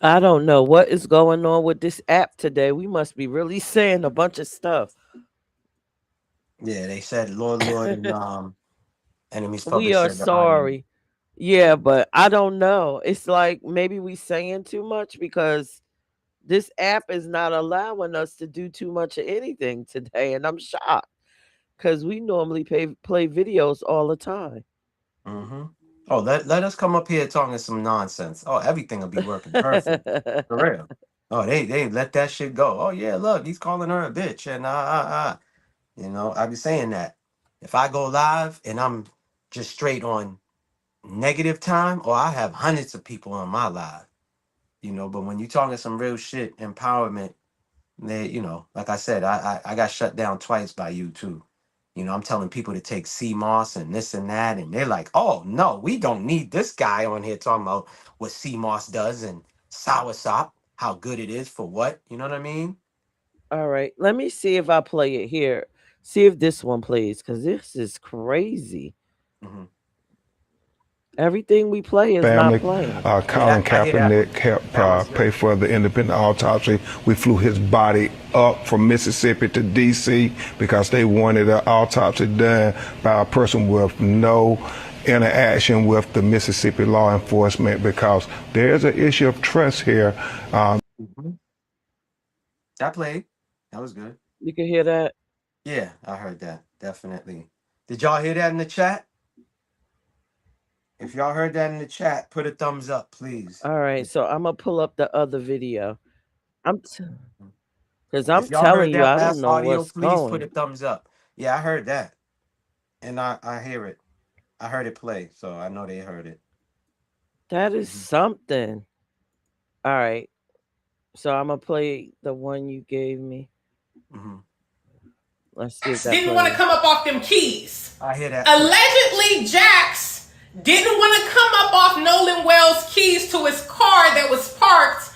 I don't know what is going on with this app today. We must be really saying a bunch of stuff. Yeah, they said Lord, and Enemies We Public are said the audio. sorry. Yeah, but I don't know. It's like maybe we saying too much because this app is not allowing us to do too much of anything today, and I'm shocked because we normally play videos all the time. Mm-hmm. Oh, let us come up here talking some nonsense. Oh, everything will be working perfect. For real. Oh, they let that shit go. Oh yeah, look, he's calling her a bitch and You know, I be saying that. If I go live and I'm just straight on negative time, or I have hundreds of people on my live, you know, but when you talking some real shit, empowerment, they, you know, like I said, I got shut down twice by YouTube. You know, I'm telling people to take CMOS and this and that, and they're like, "Oh no, we don't need this guy on here talking about what CMOS does and soursop, how good it is for what." You know what I mean? All right, let me see if I play it here. See if this one plays because this is crazy. Hmm. Everything we play is not Family, playing. Yeah, Colin I hear that Kaepernick one. helped That one's pay good. for the independent autopsy. We flew his body up from Mississippi to D.C. because they wanted an autopsy done by a person with no interaction with the Mississippi law enforcement because there's an issue of trust here. Mhm. That played. That was good. You can hear that. Yeah, I heard that. Definitely. Did y'all hear that in the chat? If y'all heard that in the chat, put a thumbs up, please. All right, so I'm gonna pull up the other video. I'm because I'm If y'all heard telling you, that I don't last know audio, what's please put going. a thumbs up. Yeah, I heard that. And I hear it. I heard it play, so I know they heard it. That is Hmm. something. All right, so I'm gonna play the one you gave me. Hmm. Let's see if that Didn't want to plays. come up off them keys. I hear that too. Allegedly, Jax didn't want to come up off Nolan Wells' keys to his car that was parked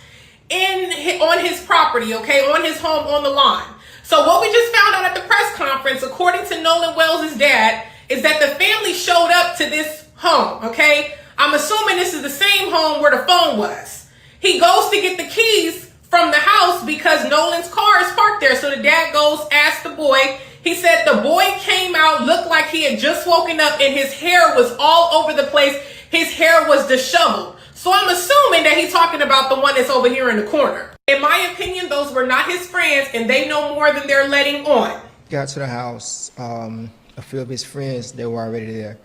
on his property, okay, on his home on the lawn. So what we just found out at the press conference, according to Nolan Wells' dad, is that the family showed up to this home, okay? I'm assuming this is the same home where the phone was. He goes to get the keys from the house because Nolan's car is parked there. So the dad goes, asks the boy. He said the boy came out, looked like he had just woken up, and his hair was all over the place. His hair was disheveled. So I'm assuming that he's talking about the one that's over here in the corner. In my opinion, those were not his friends, and they know more than they're letting on. Got to the house, a few of his friends, they were already there,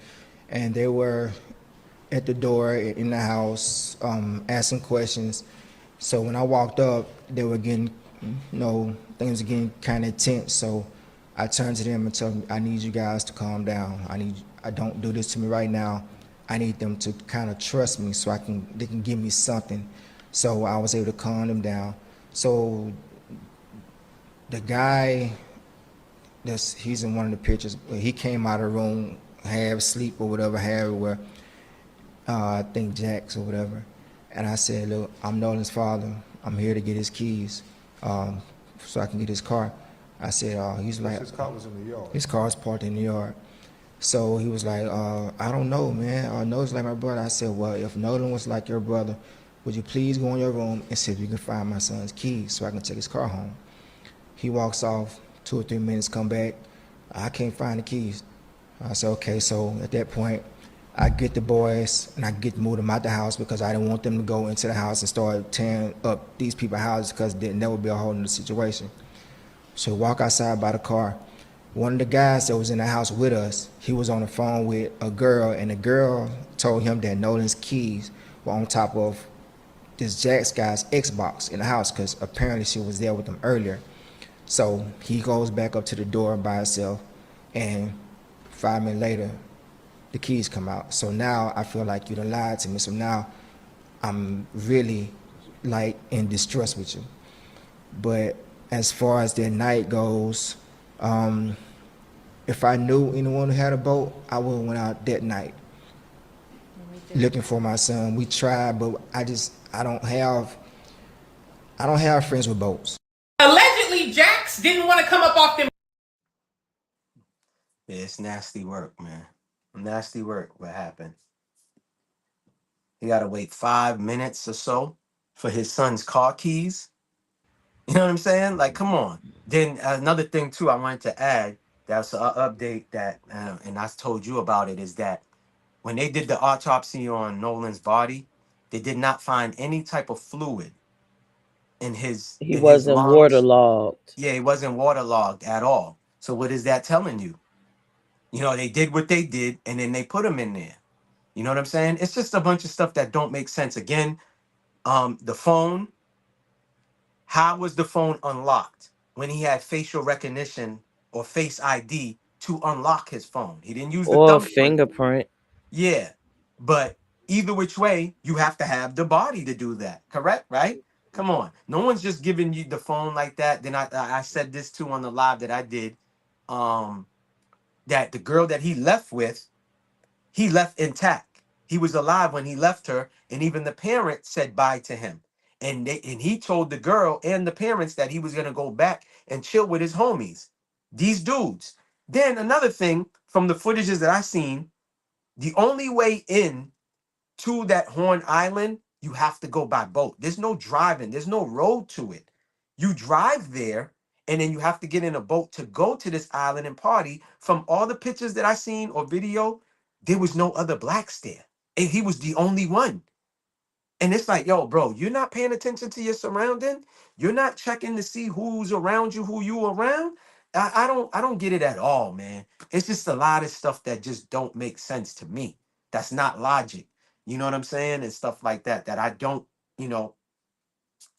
and they were at the door in the house, asking questions. So when I walked up, they were getting, things were getting kind of tense. So I turned to them and told them, I need you guys to calm down. I don't do this to me right now. I need them to kind of trust me so they can give me something. So I was able to calm them down. So the guy, he's in one of the pictures. He came out of the room, half asleep or whatever, where I think Jax or whatever. And I said, look, I'm Nolan's father. I'm here to get his keys so I can get his car. I said, he's like, His car was in the yard. his car's parked in the yard. So he was like, I don't know, man. Nolan's like my brother. I said, well, if Nolan was like your brother, would you please go in your room and see if you can find my son's keys so I can take his car home? He walks off, 2 or 3 minutes, come back. I can't find the keys. I said, okay. So at that point, I get the boys and I get to move them out the house because I didn't want them to go into the house and start tearing up these people's houses because then that would be a whole other situation. So we walk outside by the car. One of the guys that was in the house with us, he was on the phone with a girl, and the girl told him that Nolan's keys were on top of this Jax guy's Xbox in the house because apparently she was there with him earlier. So he goes back up to the door by himself, and 5 minutes later, the keys come out. So now I feel like you done lied to me. So now I'm really like in distrust with you. But as far as that night goes, if I knew anyone who had a boat, I would have went out that night looking for my son. We tried, but I don't have friends with boats. Allegedly, Jax didn't want to come up off them. Yeah, it's nasty work, man. Nasty work. What happened? He got to wait 5 minutes or so for his son's car keys. You know what I'm saying? Like, come on. Then another thing too, I wanted to add, that's an update that, and I told you about it, is that when they did the autopsy on Nolan's body, they did not find any type of fluid in He his wasn't lungs. waterlogged. Yeah, he wasn't waterlogged at all. So what is that telling you? You know, they did what they did, and then they put him in there. You know what I'm saying? It's just a bunch of stuff that don't make sense. Again, the phone. How was the phone unlocked when he had facial recognition or face ID to unlock his phone? He didn't use the Or a thumbprint. fingerprint. Yeah, but either which way, you have to have the body to do that. Correct? Right? Come on. No one's just giving you the phone like that. Then I said this too on the live that I did. Um, that the girl that he left intact. He was alive when he left her, and even the parents said bye to him. And he told the girl and the parents that he was gonna go back and chill with his homies, these dudes. Then another thing from the footages that I seen, the only way in to that Horn Island, you have to go by boat. There's no driving, there's no road to it. You drive there, and then you have to get in a boat to go to this island and party. From all the pictures that I seen or video, there was no other blacks there. And he was the only one. And it's like, yo, bro, you're not paying attention to your surrounding. You're not checking to see who's around you, who you around. I don't get it at all, man. It's just a lot of stuff that just don't make sense to me. That's not logic. You know what I'm saying? And stuff like that that I don't, you know,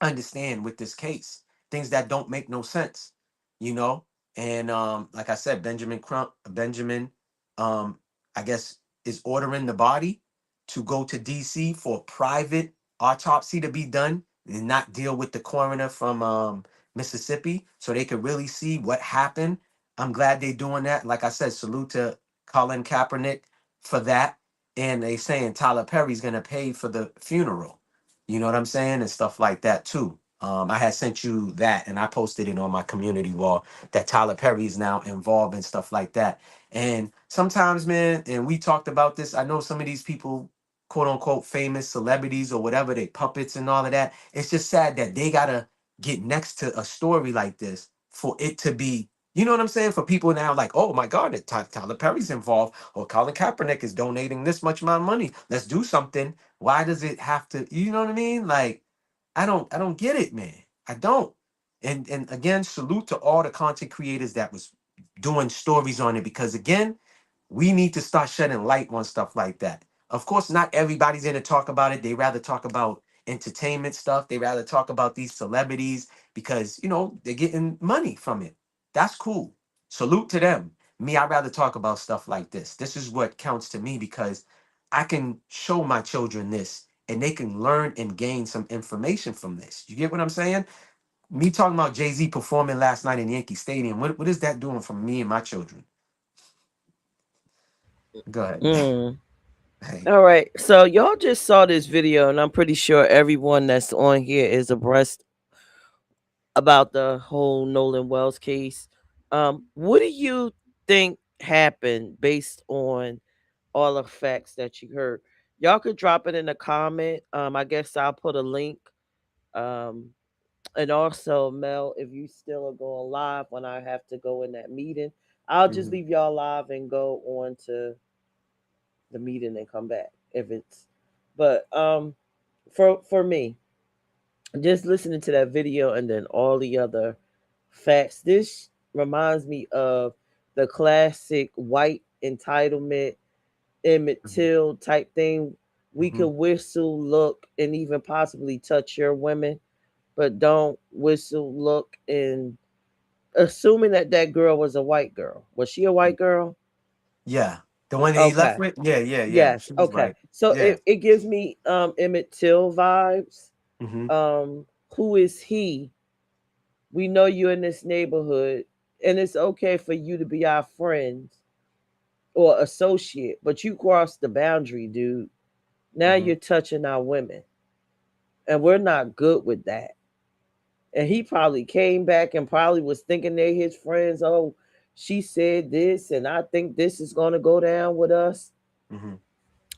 understand with this case. Things that don't make no sense, you know. And like I said, Benjamin, um, I guess is ordering the body to go to DC for a private autopsy to be done and not deal with the coroner from Mississippi, so they could really see what happened. I'm glad they're doing that. Like I said, salute to Colin Kaepernick for that. And they saying Tyler Perry's gonna pay for the funeral. You know what I'm saying? And stuff like that too. I had sent you that and I posted it on my community wall that Tyler Perry is now involved in stuff like that. And sometimes, man, and we talked about this, I know some of these people, quote unquote, famous celebrities or whatever, they puppets and all of that. It's just sad that they gotta get next to a story like this for it to be, you know what I'm saying? For people now like, oh my God, Tyler Perry's involved or Colin Kaepernick is donating this much amount of money. Let's do something. Why does it have to, you know what I mean? Like, I don't get it, man. I don't. And again, salute to all the content creators that was doing stories on it, because again, we need to start shedding light on stuff like that. Of course, not everybody's going to talk about it. They rather talk about entertainment stuff. They rather talk about these celebrities because, you know, they're getting money from it. That's cool. Salute to them. Me, I'd rather talk about stuff like this. This is what counts to me because I can show my children this and they can learn and gain some information from this. You get what I'm saying? Me talking about Jay-Z performing last night in Yankee Stadium, what is that doing for me and my children? Go ahead. Mm. Hey. All right. So y'all just saw this video, and I'm pretty sure everyone that's on here is abreast about the whole Nolan Wells case. What do you think happened based on all the facts that you heard? Y'all could drop it in the comment. I guess I'll put a link. Um, and also, Mel, if you still are going live when I have to go in that meeting, I'll just Mhm. leave y'all live and go on to the meeting and come back if it's. But for me, just listening to that video and then all the other facts, this reminds me of the classic white entitlement Emmett Mhm. Till type thing. We could Mhm. whistle, look, and even possibly touch your women, but don't whistle, look, and assuming that that girl was a white girl. Was she a white girl? Yeah. The one that he left Okay. with? Yeah, yeah, yeah. Yes. She was Okay. right. So Yeah. it gives me Emmett Till vibes. Hmm. Who is he? We know you in this neighborhood, and it's okay for you to be our friends or associate, but you crossed the boundary, dude. Now Hmm. you're touching our women, and we're not good with that. And he probably came back and probably was thinking they're his friends. Oh, she said this, and I think this is going to go down with us. Hmm.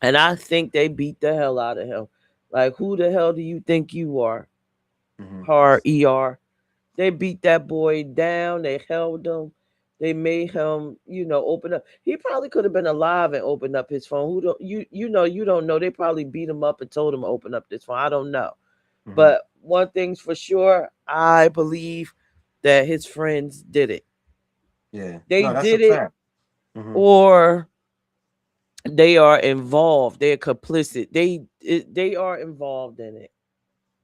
And I think they beat the hell out of him. Like, who the hell do you think you are? Mhm. Hard ER. They beat that boy down. They held him. They made him, open up. He probably could have been alive and opened up his phone. Who don't you don't know. They probably beat him up and told him to open up this phone. I don't know. Mhm. But one thing's for sure, I believe that his friends did it. Yeah. They No, that's a did it, fact. Mhm. or they are involved. They're complicit. They are involved in it.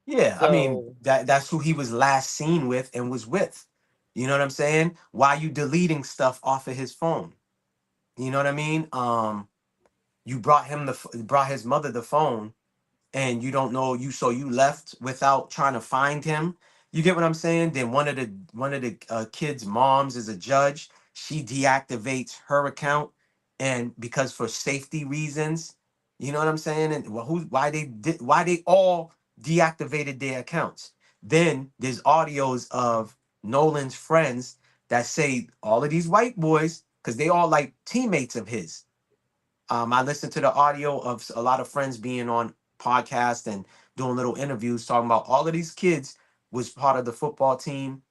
Yeah, I mean So that's who he was last seen with and was with. You know what I'm saying? Why you deleting stuff off of his phone? You know what I mean? You brought him brought his mother the phone, and you don't know you, so you left without trying to find him. You get what I'm saying? Then one of the kids' moms is a judge. She deactivates her account, and because for safety reasons, you know what I'm saying? And why they all deactivated their accounts. Then there's audios of Nolan's friends that say all of these white boys, because they all like teammates of his. I listened to the audio of a lot of friends being on podcasts and doing little interviews talking about all of these kids was part of the football team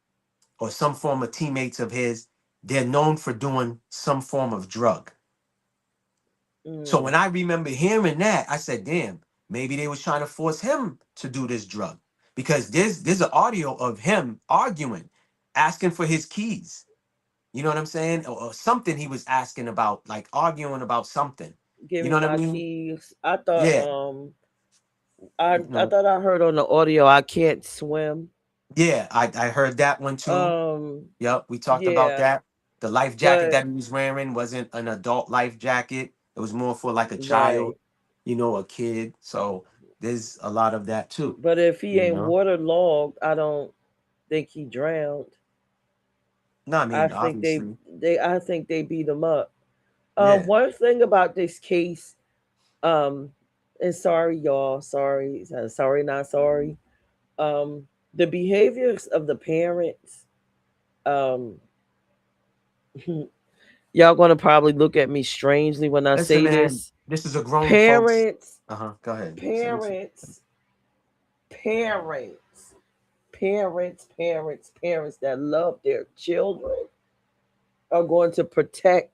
or some form of teammates of his. They're known for doing some form of drug. So mm, when I remember hearing that, I said, "Damn, maybe they was trying to force him to do this drug." Because there's an audio of him arguing, asking for his keys. You know what I'm saying? Or something he was asking about, like arguing about something. give You me know what I my mean? keys. I thought Yeah. I No. thought I heard on the audio I can't swim. Yeah, I heard that one too. Um Yep, we talked about yeah, that. The life jacket but that he was wearing wasn't an adult life jacket. It was more for like a child, right. a kid. So there's a lot of that too. But if he You ain't know? waterlogged, I don't think he drowned. No, I I mean think they obviously. they I think they beat him up. Yeah. One thing about this case, um, and sorry y'all, sorry, not sorry. Um, the behaviors of the parents, um, y'all gonna probably look at me strangely when I Listen, say man, this. this is a grown folks. Parents, Uh-huh. Go ahead. parents, parents, parents that love their children are going to protect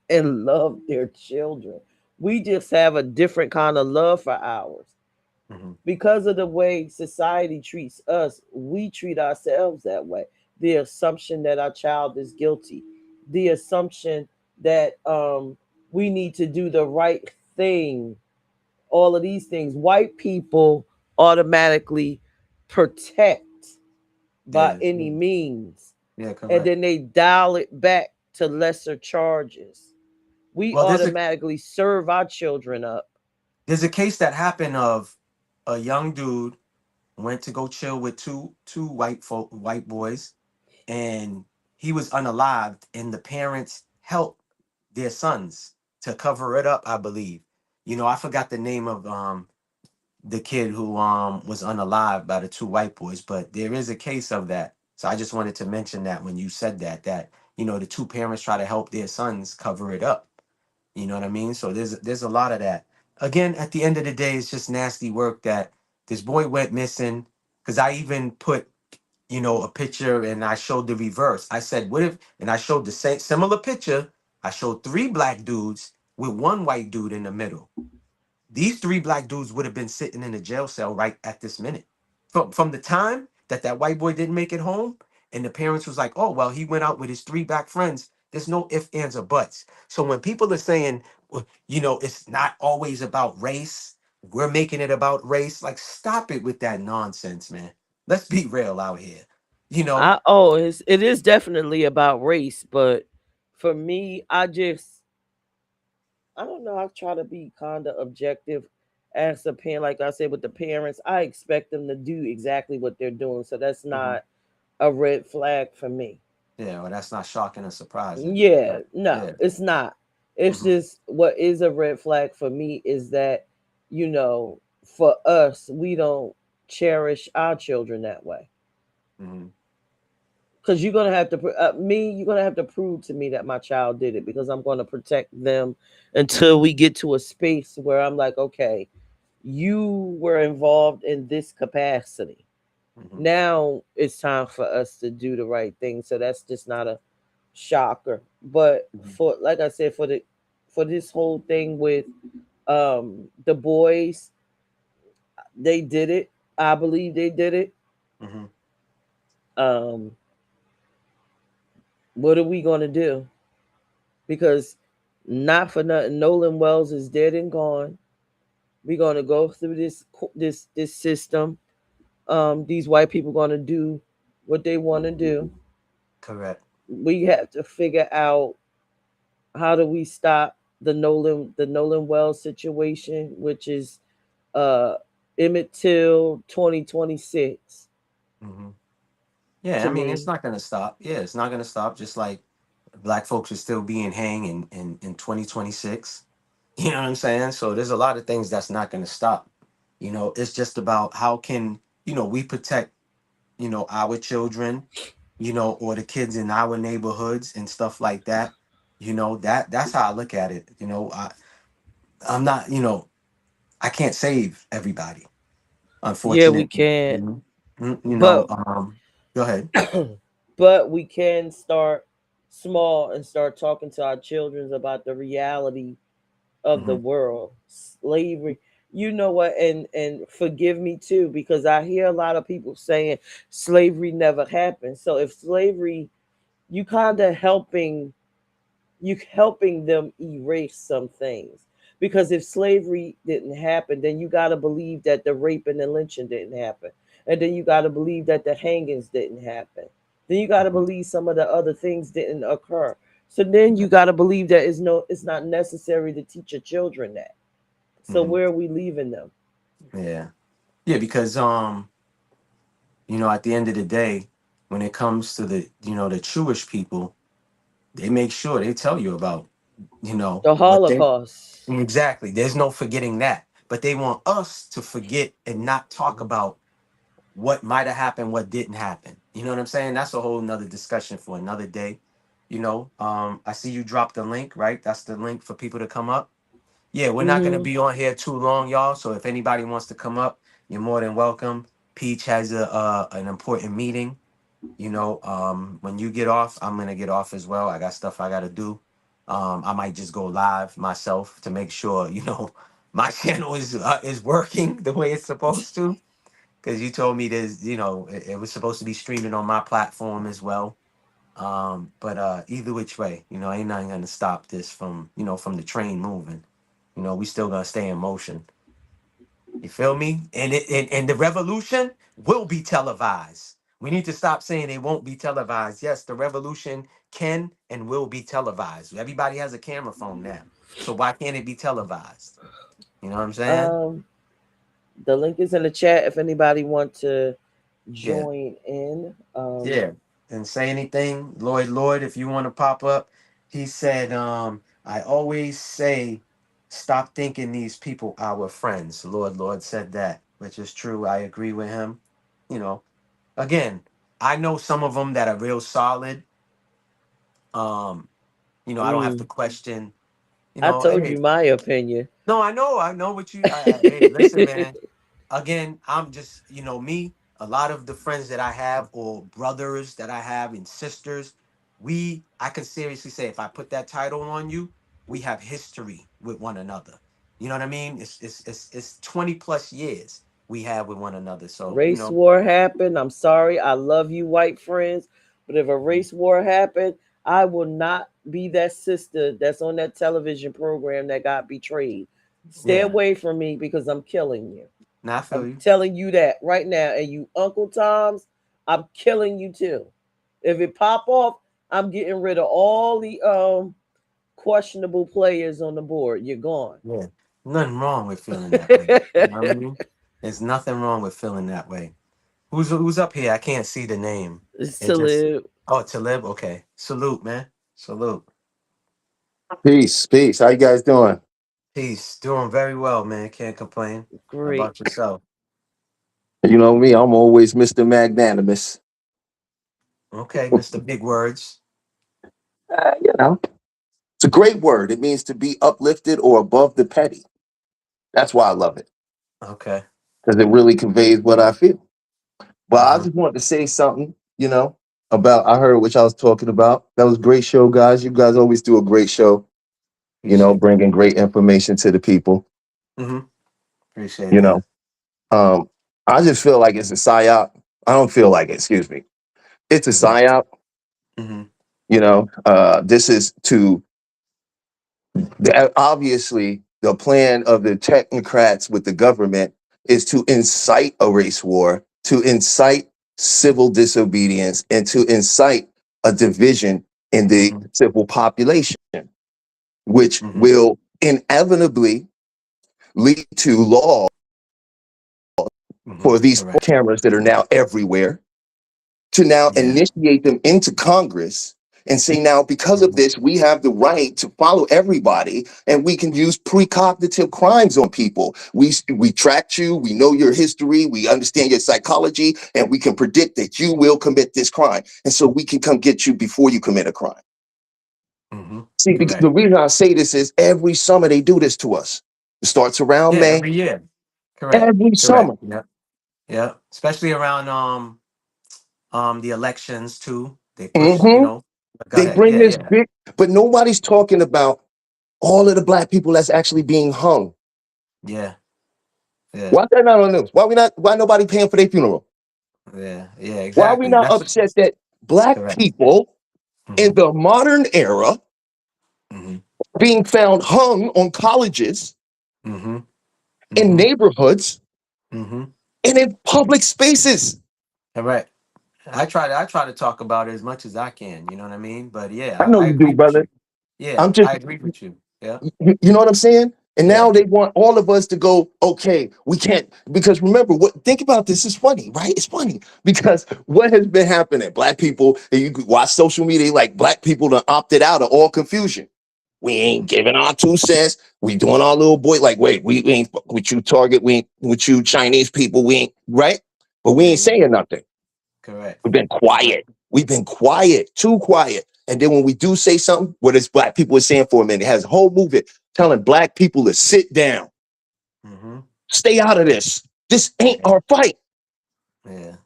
and love their children. We just have a different kind of love for ours. Mhm. Because of the way society treats us, we treat ourselves that way. The assumption that our child is guilty, the assumption that we need to do the right thing, all of these things. White people automatically protect by Yeah. any means, Yeah, and correct. then they dial it back to lesser charges. We Well, automatically serve our children up. there's a case that happened of a young dude went to go chill with two white boys, and he was unalived, and the parents helped their sons to cover it up, I believe. I forgot the name of the kid who was unalived by the two white boys, but there is a case of that. So I just wanted to mention that when you said that the two parents try to help their sons cover it up. You know what I mean? So there's a lot of that. Again, at the end of the day, it's just nasty work that this boy went missing. Because I even put a picture, and I showed the reverse. I said, what if, and I showed the same similar picture. I showed three black dudes with one white dude in the middle. These three black dudes would have been sitting in a jail cell right at this minute. From the time that white boy didn't make it home, and the parents was like, oh, well, he went out with his three black friends. There's no ifs, ands, or buts. So when people are saying, well, it's not always about race, we're making it about race, like, stop it with that nonsense, man. Let's be real out here. You know, It is definitely about race, but for me, I don't know. I try to be kind of objective as a parent. Like I said, with the parents, I expect them to do exactly what they're doing. So that's Mhm. not a red flag for me. Yeah, well, that's not shocking or surprising. Yeah, Right. no, Yeah. it's not. It's Hmm. just what is a red flag for me is that, for us, we don't cherish our children that way. Hmm. Because you're gonna have to you're gonna have to prove to me that my child did it, because I'm gonna protect them until we get to a space where I'm like, okay, you were involved in this capacity. Now it's time for us to do the right thing. So that's just not a shocker. But for, like I said, for this whole thing with the boys, they did it. I believe they did it. Um, what are we gonna do? Because not for nothing, Nolan Wells is dead and gone. We're gonna go through this system. These white people gonna do what they want to do. Correct. We have to figure out how do we stop the Nolan Wells situation, which is uh Emmett Till 2026. Yeah, To I mean, it's me, not going to stop. Yeah, it's not going to stop. Just like black folks are still being hanged in 2026. You know what I'm saying? So there's a lot of things that's not going to stop. It's just about how can, we protect, our children, or the kids in our neighborhoods and stuff like that. That's how I look at it. I'm not, I can't save everybody, yeah, we unfortunately. can't. You know, But go ahead. but we can start small and start talking to our children about the reality of the Hmm. world. Slavery. You know what? And forgive me too, because I hear a lot of people saying slavery never happened. So if slavery, you kind of helping them erase some things. Because if slavery didn't happen, then you got to believe that the rape and the lynching didn't happen. And then you got to believe that the hangings didn't happen. Then you got to believe some of the other things didn't occur. So then you got to believe that it's not necessary to teach your children that. So Hmm. where are we leaving them? Yeah. Yeah, because at the end of the day, when it comes to the Jewish people, they make sure they tell you about, The what they Holocaust. exactly. There's no forgetting that. But they want us to forget and not talk about what might have happened, what didn't happen. You know what I'm saying? That's a whole nother discussion for another day. I see you dropped the link, right? That's the link for people to come up. Yeah, we're not gonna Hmm. be on here too long, y'all. So if anybody wants to come up, you're more than welcome. Peach has an important meeting. When you get off, I'm gonna get off as well. I got stuff I gotta do. I might just go live myself to make sure my channel is working the way it's supposed to. Because you told me there's it was supposed to be streaming on my platform as well. But either which way, ain't nothing gonna stop this from the train moving. We still gonna stay in motion. You feel me? And the revolution will be televised. We need to stop saying it won't be televised. Yes, the revolution can and will be televised. Everybody has a camera phone now. So why can't it be televised? You know what I'm saying? Um, the link is in the chat if anybody want to Yeah. join in. Yeah. Didn't say anything. Lloyd, if you want to pop up, he said, I always say, stop thinking these people our friends. Lloyd said that, which is true. I agree with him. You know, again, I know some of them that are real solid. Um, I don't have to Mm, question, I told hey, you my opinion. no, I know what you, hey, listen, man. Again, I'm just, me, a lot of the friends that I have or brothers that I have and sisters, I can seriously say if I put that title on you, we have history with one another. You know what I mean? It's 20 plus years we have with one another. So, Race war happened. I'm sorry. I love you, white friends. But if a race war happened, I will not be that sister that's on that television program that got betrayed. Stay yeah. away from me because I'm killing you. Now I feel I'm you. telling you that right now. And you Uncle Toms, I'm killing you too. If it pop off, I'm getting rid of all the questionable players on the board. You're gone. Yeah. Nothing wrong with feeling that way. You know what I mean? There's nothing wrong with feeling that way. Who's up here? I can't see the name. It's It to just live. Talib. Okay. Salute, man. Salute. Peace, peace. How you guys doing? Peace. Doing very well, man. Can't complain. How Great. about yourself? You know me, I'm always Mr. Magnanimous. Okay, Mr. Big Words. You know, it's a great word. It means to be uplifted or above the petty. That's why I love it. Okay. because it really conveys what I feel. But I Mm-hmm. just wanted to say something, about I heard what y'all was talking about. That was a great show, guys. You guys always do a great show, Appreciate that. bringing great information to the people. Mm-hmm. Appreciate You that. know, um, I just feel like it's a psyop. I don't feel like it, excuse me. It's a Mm-hmm. psyop. Mm-hmm. This is to obviously the plan of the technocrats with the government is to incite a race war, to incite civil disobedience, and to incite a division in the Mm-hmm. civil population, which Mm-hmm. will inevitably lead to law Mm-hmm. for these Correct. cameras that are now everywhere, to now Yeah. initiate them into Congress and say, now, because of Mm-hmm. this, we have the right to follow everybody and we can use precognitive crimes on people. We tracked you, we know your history, we understand your psychology, and we can predict that you will commit this crime. And so we can come get you before you commit a crime. Mm-hmm. See, because Correct. the reason I say this is every summer they do this to us. It starts around Yeah. May, Every year. Correct. every Correct. summer. Yeah. Yeah. Especially around the elections too. They push. hmm Go They ahead. bring Yeah. this Yeah. big, but nobody's talking about all of the black people that's actually being hung. Yeah. Yeah. Why that not on the news? Why nobody paying for their funeral? Yeah. Yeah. Why are we Exactly. not That's upset that black correct. people Mm-hmm. in the modern era Mm-hmm. being found hung on colleges, Mm-hmm. in Mm-hmm. neighborhoods, Mm-hmm. and in public spaces? Correct. I try to talk about it as much as I can, you know what I mean? But I yeah, know I you do, agree with brother. you. Yeah, I'm just I agree with you. Yeah. you know what I'm saying? And Yeah. now they want all of us to go, okay, we can't, because remember what, think about this, is funny, right? It's funny because what has been happening, black people, and you could watch social media, like black people that opted out of all confusion. We ain't giving our 2 cents. We doing our little boy, like, wait, we ain't fuck with you, Target, we ain't with you, Chinese people, we ain't, right? But we Yeah, ain't yeah. saying nothing. Correct. We've been Correct. quiet. We've been quiet, too quiet. And then when we do say something, what is black people are saying for a minute, it has a whole movement telling black people to sit down, Mm-hmm. stay out of this. This ain't Yeah. our fight. Yeah.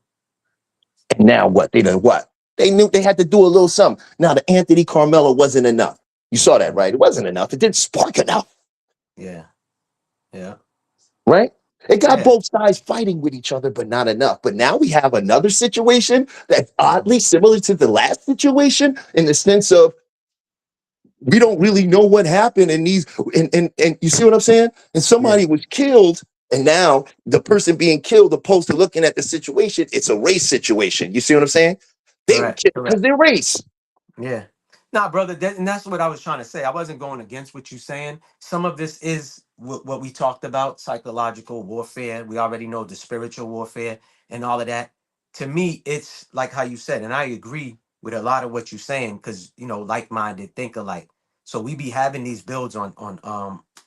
And now what? They done what? They knew they had to do a little something. Now the Anthony Carmelo wasn't enough. You saw that, right? It wasn't enough. It didn't spark enough, Yeah. Yeah. right? It got Yeah. both sides fighting with each other, but not enough. But now we have another situation that's Mm-hmm. oddly similar to the last situation in the sense of we don't really know what happened in these and you see what I'm saying? And Yeah. somebody was killed, and now the person being killed, opposed to looking at the situation, it's a race situation. You see what I'm saying? They were Correct. killed because Correct. they're race. Yeah. Nah, brother, and that's what I was trying to say. I wasn't going against what you're saying. Some of this is what we talked about, psychological warfare. We already know the spiritual warfare and all of that. To me, it's like how you said, and I agree with a lot of what you're saying, because like-minded, think alike. So we be having these builds on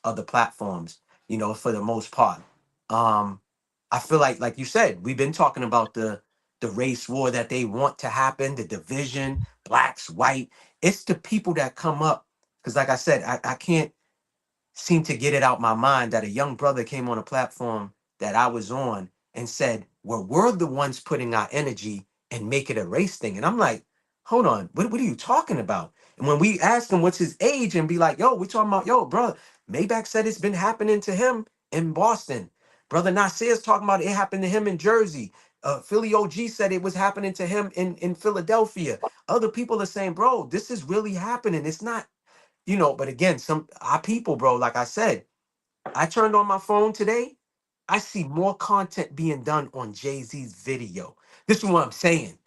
other platforms, for the most part. Um, I feel like you said, we've been talking about the race war that they want to happen, the division, blacks, white. It's the people that come up. Because like I said, I can't seem to get it out my mind that a young brother came on a platform that I was on and said, well, we're the ones putting our energy and make it a race thing. And I'm like, hold on, what are you talking about? And when we ask him what's his age and be like, yo, we're talking about, yo, bro, Maybach said it's been happening to him in Boston. Brother Nasir's talking about it happened to him in Jersey. Philly OG said it was happening to him in Philadelphia. Other people are saying, bro, this is really happening. It's not, but again, some our people, bro, like I said, I turned on my phone today. I see more content being done on Jay-Z's video. This is what I'm saying.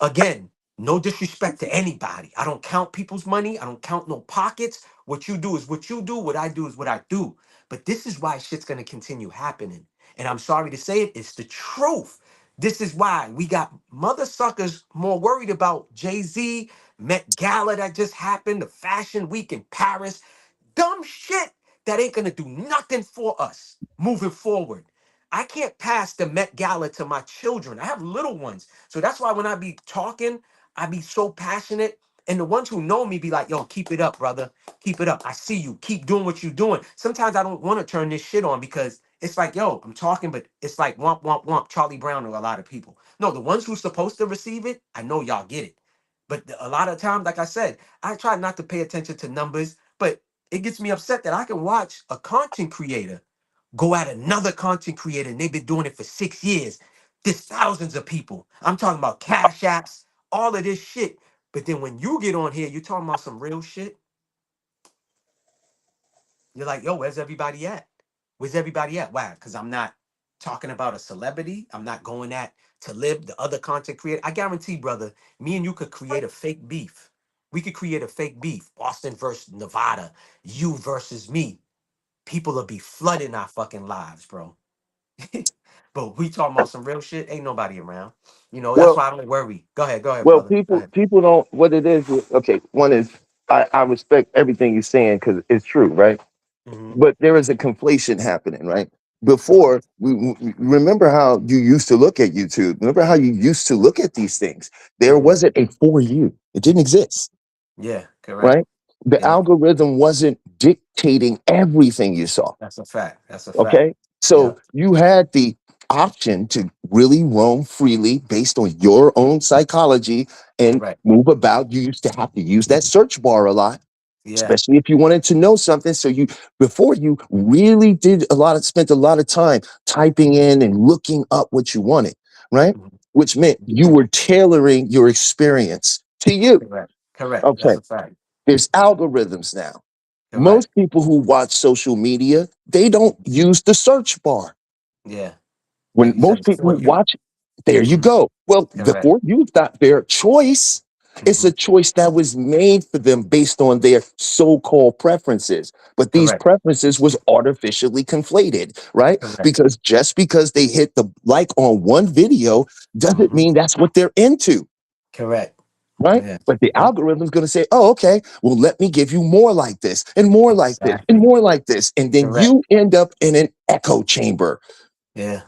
Again, no disrespect to anybody. I don't count people's money. I don't count no pockets. What you do is what you do. What I do is what I do. But this is why shit's gonna continue happening. And I'm sorry to say it, it's the truth. This is why we got mother suckers more worried about Jay-Z, Met Gala that just happened, the Fashion Week in Paris. Dumb shit that ain't gonna do nothing for us moving forward. I can't pass the Met Gala to my children. I have little ones. So that's why when I be talking, I be so passionate. And the ones who know me be like, yo, keep it up, brother. Keep it up. I see you. Keep doing what you're doing. Sometimes I don't want to turn this shit on because it's like, yo, I'm talking, but it's like womp, womp, womp, Charlie Brown to a lot of people. No, the ones who's supposed to receive it, I know y'all get it. But a lot of times, like I said, I try not to pay attention to numbers, but it gets me upset that I can watch a content creator go at another content creator and they've been doing it for 6 years. There's thousands of people. I'm talking about cash apps, all of this shit. But then when you get on here, you're talking about some real shit. You're like, yo, where's everybody at? Where's everybody at? Why? Because I'm not talking about a celebrity. I'm not going at to live the other content creator. I guarantee, brother, me and you could create a fake beef. We could create a fake beef. Boston versus Nevada, you versus me. People will be flooding our fucking lives, bro. But we talking about some real shit. Ain't nobody around. You know, that's Well, why I don't worry. Go ahead, well, brother. Go people ahead. people don't. What it is okay. One is I respect everything you're saying because it's true, right? Mm-hmm. But there is a conflation happening, right? Okay. Before, we remember how you used to look at YouTube. Remember how you used to look at these things. There Mm-hmm. wasn't a for you. It didn't exist, Yeah, correct. right? The Yep. algorithm wasn't dictating everything you saw. That's a fact. That's a fact. Okay. So Yep. you had the option to really roam freely based on your own psychology and Correct. move about. You used to have to use that search bar a lot, Yeah. especially if you wanted to know something. So you, before you really spent a lot of time typing in and looking up what you wanted, right? Mhm. Which meant you were tailoring your experience to you. Correct. Correct. That's Okay. a fact. There's algorithms now. Correct. Most people who watch social media, they don't use the search bar. Yeah. When Like you said, most it's people for who you. watch, there you Mm-hmm. go. Well, Correct. before you got their choice, it's Mm-hmm. a choice that was made for them based on their so-called preferences. But these Correct. preferences was artificially conflated, right? Correct. Because just because they hit the like on one video doesn't Mm-hmm. mean that's what they're into, Correct. right? Yeah. But the Yep. algorithm's going to say, oh, okay, well, let me give you more like this and more like this and Exactly. more like this. And then Correct. you end up in an echo chamber. Yeah.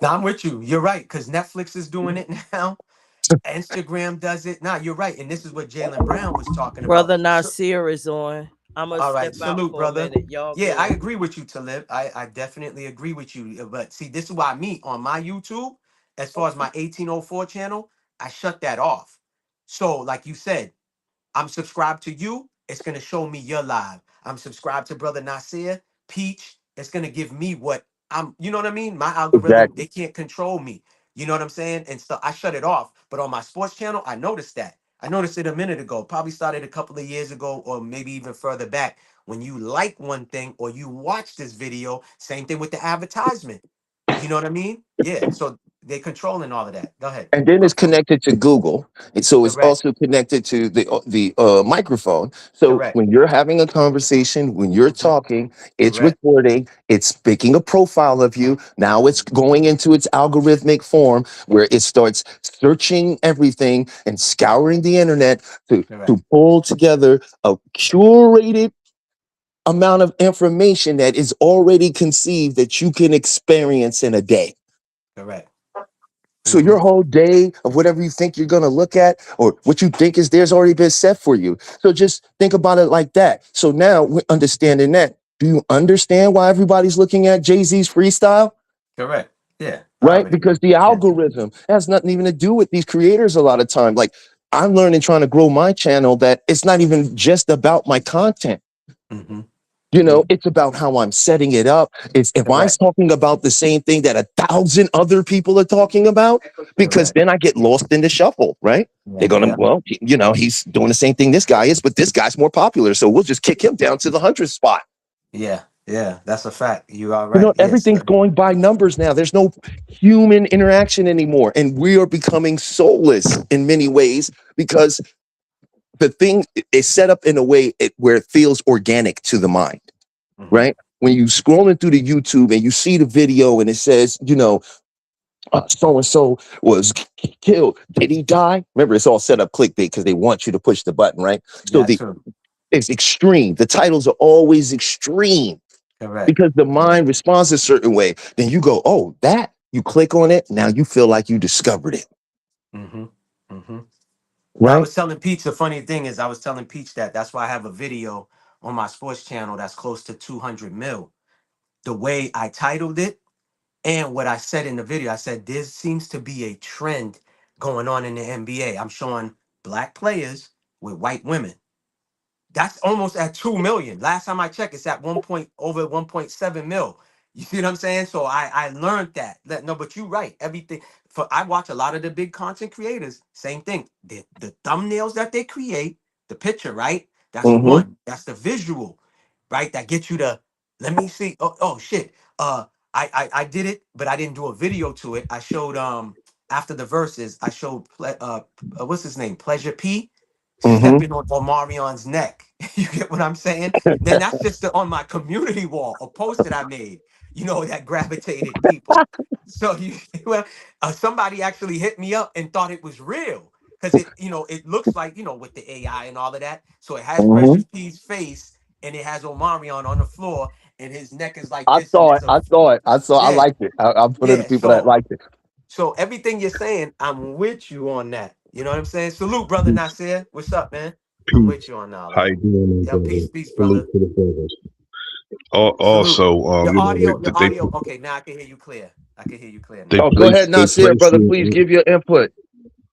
Now I'm with you. You're right. Because Netflix is doing it now. Instagram does it. Nah, you're right. And this is what Jalen Brown was talking about. Brother So, Nasir is on. I'm gonna all right, step out salute, for a brother. minute. Y'all Yeah, I good. agree with you, Talib. I definitely agree with you. But see, this is why me on my YouTube, as far as my 1804 channel, I shut that off. So, like you said, I'm subscribed to you. It's gonna show me your live. I'm subscribed to Brother Nasir, Peach. It's gonna give me what I'm. You know what I mean? My algorithm. Exactly. They can't control me. You know what I'm saying? And so I shut it off. But on my sports channel, I noticed that. I noticed it a minute ago. Probably started a couple of years ago, or maybe even further back. When you like one thing or you watch this video, same thing with the advertisement. You know what I mean? Yeah. So they're controlling all of that. Go ahead. And then Go it's for it. connected to Google, and so it's Correct. also connected to the microphone. So Correct. when you're having a conversation, when you're Mhm. talking, it's Correct. recording, it's picking a profile of you. Now it's Mhm. going into its algorithmic form where it starts searching everything and scouring the internet to Correct. pull together a curated amount of information that is already conceived that you can experience in a day. Correct. So Mm-hmm. your whole day of whatever you think you're going to look at or what you think is there's already been set for you. So just think about it like that. So now we're understanding that. Do you understand why everybody's looking at Jay-Z's freestyle? Correct. Yeah, I Right? already Because do. the Yeah. algorithm has nothing even to do with these creators a lot of time. Like I'm learning trying to grow my channel that it's not even just about my content. Mm-hmm. You Mm-hmm. know, it's about how I'm setting it up. It's am I Correct. talking about the same thing that 1,000 other people are talking about? Because Correct. then I get lost in the shuffle, right? They're Yeah. gonna, Yeah. well, you know, he's doing the same thing this guy is, but this guy's more popular, so we'll just kick him down to the 100th spot. Yeah. Yeah. That's a fact. You are You right. know, Yes. everything's going by numbers now. There's no human interaction anymore, and we are becoming soulless in many ways because the thing is set up in a way where it feels organic to the mind. Mm-hmm. Right? When you scrolling through the YouTube and you see the video and it says, you know, so and so was killed. Did he die? Remember, it's all set up clickbait because they want you to push the button, right? So That too. it's extreme. The titles are always extreme Correct. because the Correct. mind responds a certain way. Then you go, oh, that you click on it. Now you feel like you discovered it. Mm-hmm. Mm-hmm. Now I right? was telling Peach, the funny thing is I was telling Peach that's why I have a video on my sports channel that's close to 200 mil. The way I titled it and what I said in the video, I said there seems to be a trend going on in the NBA. I'm showing black players with white women. That's almost at 2 million. Last time I checked, it's at over 1.7 mil. You see what I'm saying? So I learned that. No, but you're right. Everything I watch a lot of the big content creators, same thing. The thumbnails that they create, the picture, right? That's Mm-hmm. one. That's the visual, right? That gets you to let me see. Oh shit. I did it, but I didn't do a video to it. I showed after the verses, I showed what's his name? Pleasure P Mm-hmm. stepping on Omarion's neck. You get what I'm saying? Then that's just on my community wall, a post that I made, that gravitated people. So well, somebody actually hit me up and thought it was real because it looks like, with the AI and all of that. So it has Mm-hmm. Precious P's face and it has Omarion on the floor and his neck is like I this and saw there's it. I saw it. I yeah, liked it. I'm one of the yeah. people that liked it. So everything you're saying, I'm with you on that. You know what I'm saying? Salute, brother Nasir. What's up, man? I'm with Peace. you on all How that. you doing, Yeah, brother? peace, Salute brother. to the brothers. Salute. Also, Your audio. Okay, now I can hear you clear. I can hear you clear they now. Oh, go ahead, they Nasir, place brother. Please you give your input.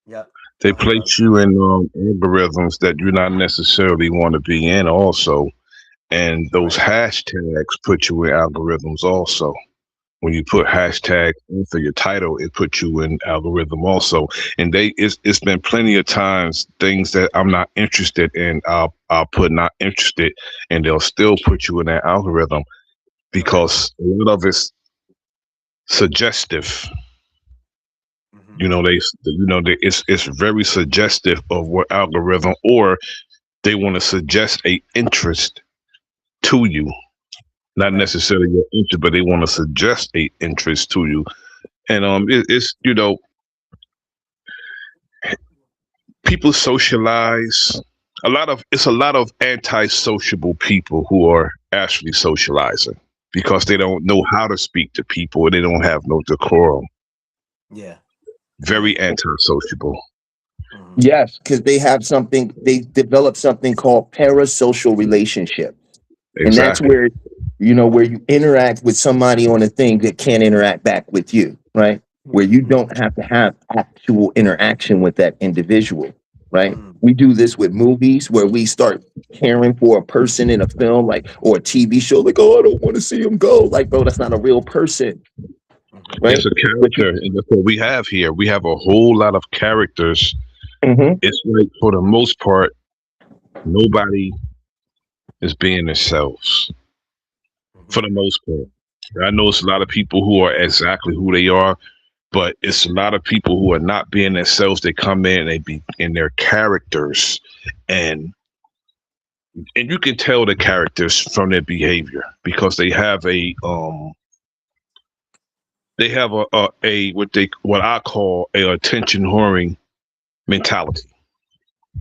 Yep. they Go ahead, brother. place you in algorithms that you not necessarily want to be in. Also, and those Right. hashtags put you in algorithms. Also, when you put Right. hashtag for your title, it puts you in algorithm also. And it's been plenty of times things that I'm not interested in. I'll put not interested, and they'll still put you in that algorithm Correct. because a lot of it's suggestive. Mm-hmm. It's very suggestive of what algorithm, or they want to suggest a interest to you, not Right. necessarily your interest, but they want to suggest a interest to you. And it's people socialize. It's a lot of anti-sociable people who are actually socializing because they don't know how to speak to people and they don't have no decorum. Yeah. Yeah. Very anti-sociable. Mm-hmm. Yes, because they develop something called parasocial relationship. And that's Exactly. where, where you interact with somebody on a thing that can't interact back with you, right? Where you Mm-hmm. don't have to have actual interaction with that individual, right? Mm-hmm. We do this with movies where we start caring for a person in a film, like, or a TV show, like, oh, I don't want to see him go. Like, bro, that's not a real person, Mm-hmm. right? It's a But you, character, and that's what we have here. We have a whole lot of characters. Mhm. It's like for the most part, nobody is being themselves. For Mm-hmm. the most part, I know it's a lot of people who are exactly who they are, but it's a lot of people who are not being themselves. They come in and they be in their characters, and you can tell the characters from their behavior because they have a what I call a attention whoring mentality.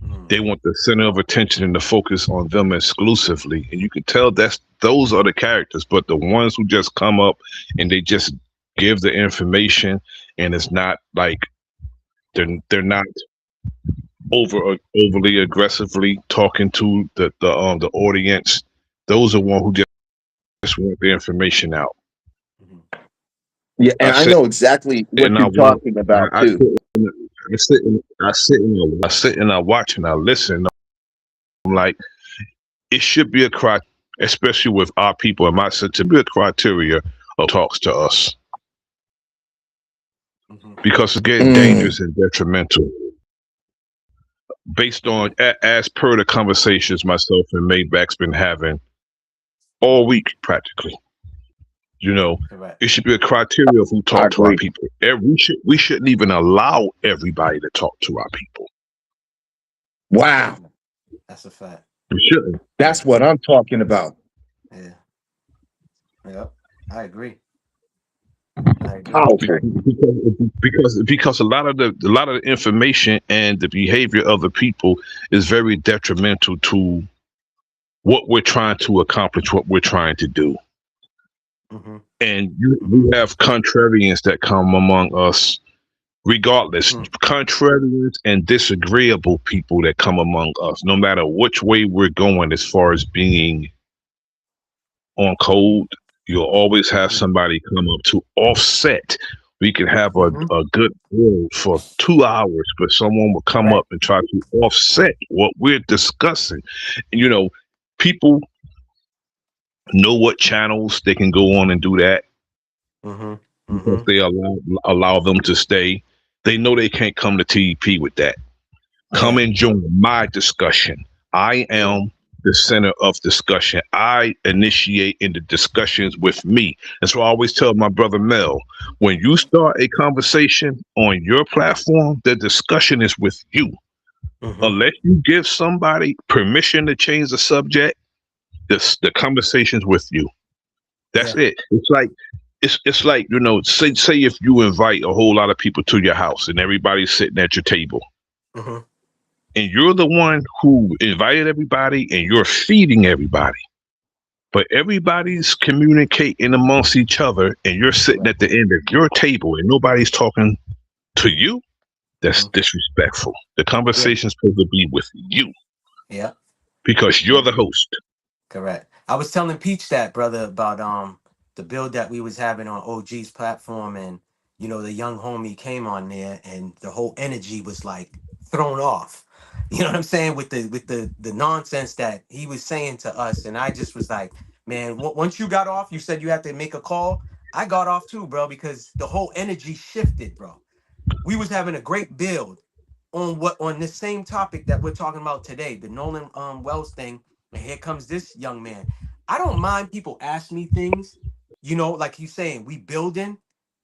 Mm-hmm. They want the center of attention and the focus on them exclusively, and you can tell those are the characters. But the ones who just come up and they just give the information, and it's not like they're not overly aggressively talking to the audience. Those are one who just want the information out. Mm-hmm. yeah, I and I sit know exactly what and I you're watch. talking about I too. sit and I watch and I listen. I'm like, it should be a criteria, especially with our people in my city, to be a criteria of talks to us Mm-hmm. because it's getting Mm, dangerous and detrimental. Based Mm-hmm. on as per the conversations myself and Maybach's been having all week, practically. Correct. It should be a criteria of who I talk to our agree. people. We shouldn't even allow everybody to talk to our people. Wow, That's a fact. We shouldn't. that's what I'm talking about. Yeah. Yep. I agree. I agree. Powerful. Because a lot of the information and the behavior of the people is very detrimental to what we're trying to accomplish, what we're trying to do. Mm-hmm. And Mm-hmm. you have contrarians that come among us regardless, contrarians and disagreeable people that come among us, no matter which way we're going as far as being on code, you'll always have somebody come up to offset. We can have a good build for 2 hours, but someone will come up and try to offset what we're discussing. And, you know, people know what channels they can go on and do that. Because they allow them to stay. They know they can't come to TEP with that. Come and join my discussion. I am the center of discussion. I initiate in the discussions with me. That's why I always tell my brother Mel, when you start a conversation on your platform, the discussion is with you. Unless you give somebody permission to change the subject, the conversation's with you. That's it. It's like, you know, say if you invite a whole lot of people to your house and everybody's sitting at your table, and you're the one who invited everybody and you're feeding everybody, but everybody's communicating amongst each other and you're sitting at the end of your table and nobody's talking to you. That's disrespectful. The conversation's supposed to be with you. Yeah. Because you're the host. Correct. I was telling Peach that, brother, about the build that we was having on OG's platform, and you know, the young homie came on there and the whole energy was like thrown off. You know what I'm saying? With the nonsense that he was saying to us. And I just was like, man, once you got off, you said you had to make a call. I got off too, bro, because the whole energy shifted, bro. We was having a great build on this same topic that we're talking about today, the Nolan Wells thing. And here comes this young man. I don't mind people ask me things, you know, like he's saying, we building.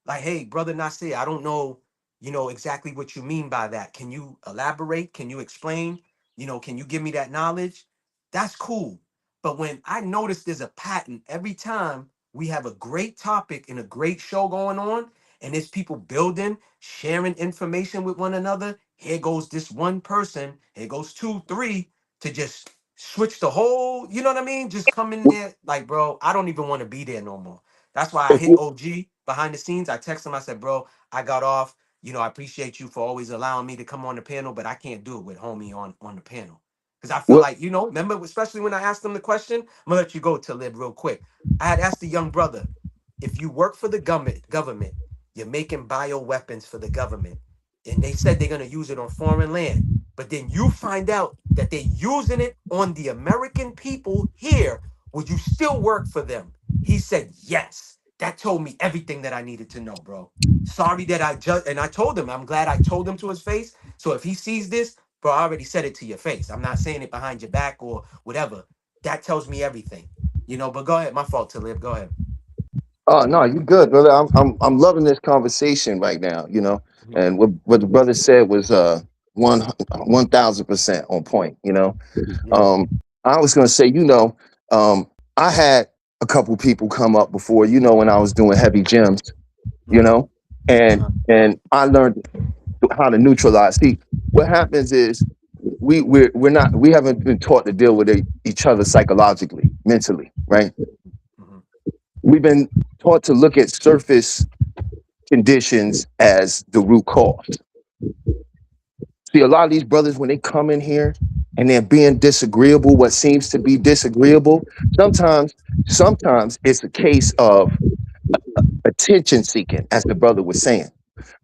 Like, hey, brother Nasir, I don't know, you know, exactly what you mean by that. Can you elaborate? Can you explain? You know, can you give me that knowledge? That's cool. But when I notice there's a pattern every time we have a great topic and a great show going on, and there's people building, sharing information with one another, here goes this one person, here goes 2, 3 to just switch the whole, you know what I mean? Just come in there, like, bro, I don't even want to be there no more. That's why I hit OG behind the scenes. I text him, I said, bro, I got off. You know, I appreciate you for always allowing me to come on the panel, but I can't do it with homie on the panel. Because I feel like, you know, remember, especially when I asked him the question, I'm gonna let you go to Lib real quick. I had asked the young brother, if you work for the government, you're making bioweapons for the government, and they said they're gonna use it on foreign land. But then you find out that they're using it on the American people here. Would you still work for them? He said, yes. That told me everything that I needed to know, bro. Sorry that and I told him, I'm glad I told him to his face. So if he sees this, bro, I already said it to your face. I'm not saying it behind your back or whatever. That tells me everything, you know, but go ahead. My fault, Talib. Go ahead. Oh no, you good, brother. I'm loving this conversation right now, you know. And what the brother said was 1,000% on point, you know. I was gonna say, you know, I had a couple people come up before, you know, when I was doing heavy gyms, you know, and I learned how to neutralize. See, what happens is we haven't been taught to deal with each other psychologically, mentally, right? We've been taught to look at surface conditions as the root cause. See, a lot of these brothers, when they come in here and they're being disagreeable, what seems to be disagreeable, sometimes it's a case of attention seeking, as the brother was saying.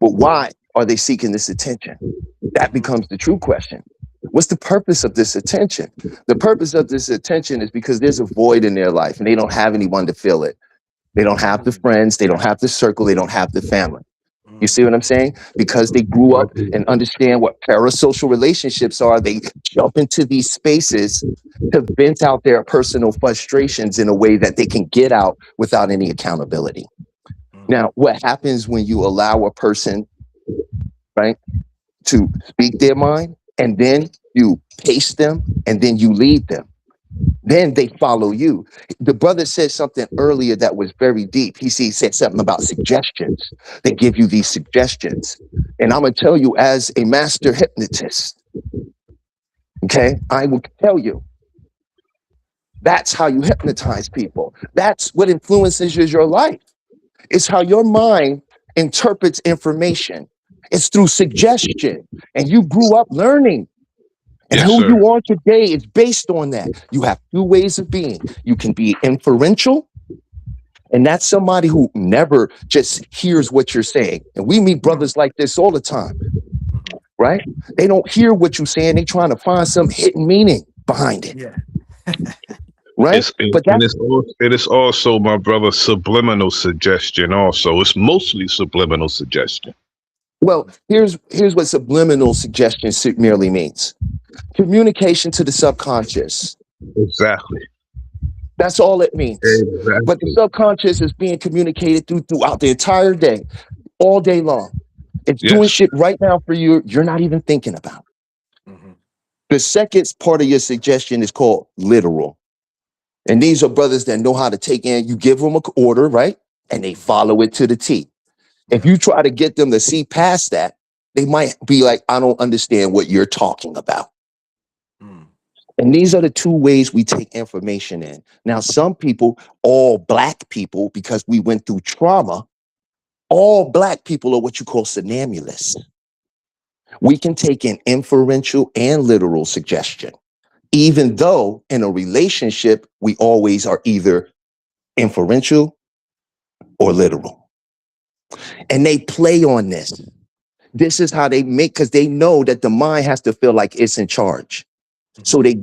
But why are they seeking this attention? That becomes the true question. What's the purpose of this attention? The purpose of this attention is because there's a void in their life and they don't have anyone to fill it. They don't have the friends, they don't have the circle, they don't have the family. You see what I'm saying? Because they grew up and understand what parasocial relationships are, they jump into these spaces to vent out their personal frustrations in a way that they can get out without any accountability. Now, what happens when you allow a person, right, to speak their mind, and then you pace them, and then you lead them? Then they follow you. The brother said something earlier that was very deep. He said something about suggestions. They give you these suggestions. And I'm going to tell you, as a master hypnotist, okay, I will tell you, that's how you hypnotize people. That's what influences your life. It's how your mind interprets information. It's through suggestion. And you grew up learning. And Yes, who sir. you are today is based on that. You have two ways of being. You can be inferential, and that's somebody who never just hears what you're saying. And we meet brothers like this all the time, right? They don't hear what you're saying. They trying to find some hidden meaning behind it, Yeah. right? But And that's it is also, my brother, subliminal suggestion. Also, it's mostly subliminal suggestion. well, here's what subliminal suggestion merely means. Communication to the subconscious. Exactly. That's all it means. But the Exactly. subconscious is being communicated throughout the entire day, all day long. It's doing Yes. shit right now for you you're not even thinking about. The second part of your suggestion is called literal. And these are brothers that know how to take in, you give them an order, right? And they follow it to the T. If you try to get them to see past that, they might be like, I don't understand what you're talking about. And these are the two ways we take information in. Now, some people, all black people, because we went through trauma, all black people are what you call somnambulists. We can take in inferential and literal suggestion, even though in a relationship, we always are either inferential or literal. And they play on this. This is how they make, because they know that the mind has to feel like it's in charge. So they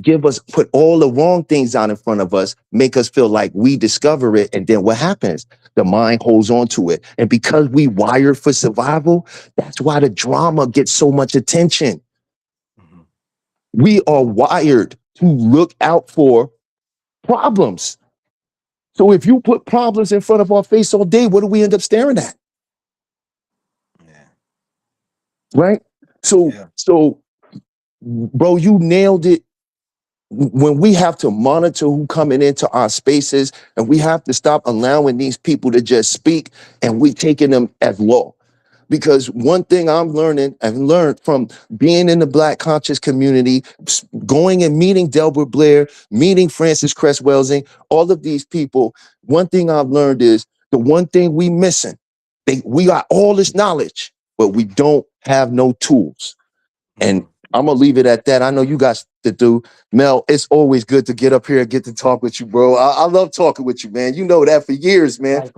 put all the wrong things out in front of us, make us feel like we discover it. And then what happens? The mind holds on to it. And because we wired for survival, that's why the drama gets so much attention. We are wired to look out for problems. So if you put problems in front of our face all day, what do we end up staring at? Right? So, bro, you nailed it. When we have to monitor who coming into our spaces, and we have to stop allowing these people to just speak, and we taking them as law. Because one thing I'm learning, I've learned from being in the Black conscious community, going and meeting Delbert Blair, meeting Francis Cress Welsing, all of these people, one thing I've learned is the one thing we missing. We got all this knowledge, but we don't have no tools. And I'm gonna leave it at that. I know you guys to do. Mel, it's always good to get up here and get to talk with you, bro. I love talking with you, man. You know that for years, man.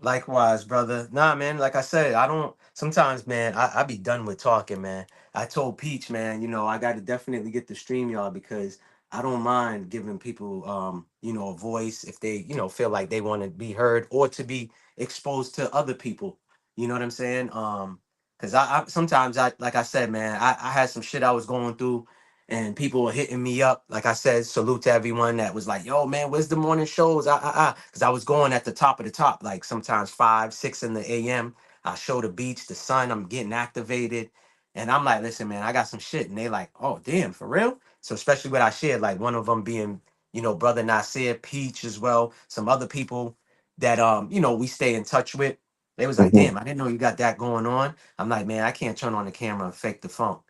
Likewise, brother. Nah, man, like I said, I don't sometimes, man, I be done with talking, man. I told Peach, man, I gotta definitely get the stream, y'all, because I don't mind giving people a voice if they, feel like they want to be heard or to be exposed to other people. You know what I'm saying? Because I sometimes like I said, man, I had some shit I was going through and people were hitting me up. Like I said, salute to everyone that was like, yo, man, where's the morning shows? Because I was going at the top of the top, like sometimes 5, 6 in the AM. I show the beach, the sun, I'm getting activated. And I'm like, listen, man, I got some shit. And they like, oh, damn, for real? So especially what I shared, like one of them being, Brother Nasir, Peach as well, some other people that, we stay in touch with. They was like, damn, I didn't know you got that going on. I'm like, man, I can't turn on the camera and fake the funk.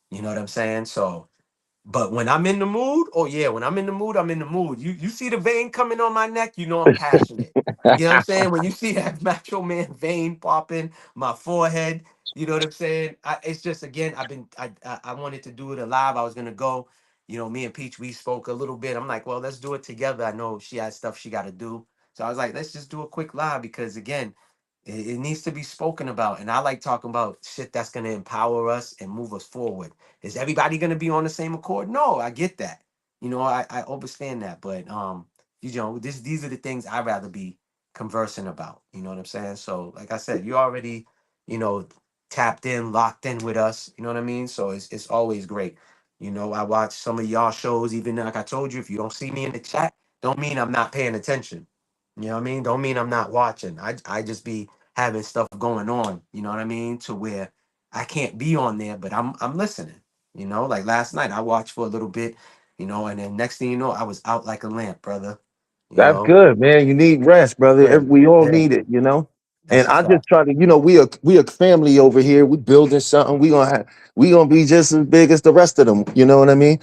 You know what I'm saying? So, but when I'm in the mood, oh yeah, when I'm in the mood, I'm in the mood. You see the vein coming on my neck, I'm passionate. You know what I'm saying? When you see that Macho Man vein popping, my forehead, you know what I'm saying? It's just again, I wanted to do it alive. I was gonna go, me and Peach, we spoke a little bit. I'm like, well, let's do it together. I know she has stuff she got to do, so I was like, let's just do a quick live because again, it needs to be spoken about, and I like talking about shit that's gonna empower us and move us forward. Is everybody going to be on the same accord? No, I get that. I understand that, but these are the things I'd rather be conversing about. You know what I'm saying? So, like I said, you already, you know, tapped in, locked in with us. You know what I mean? So it's always great. I watch some of y'all shows, even like I told you, if you don't see me in the chat, don't mean I'm not paying attention. You know what I mean? Don't mean I'm not watching. I just be having stuff going on. You know what I mean? To where I can't be on there, but I'm listening. Like last night, I watched for a little bit, and then next thing you know, I was out like a lamp, brother. You That's know, good, man. You need rest, brother. yeah, We all yeah, need it, And that's a I just fact. try to, we a family over here. We building something. We gonna be just as big as the rest of them. You know what I mean?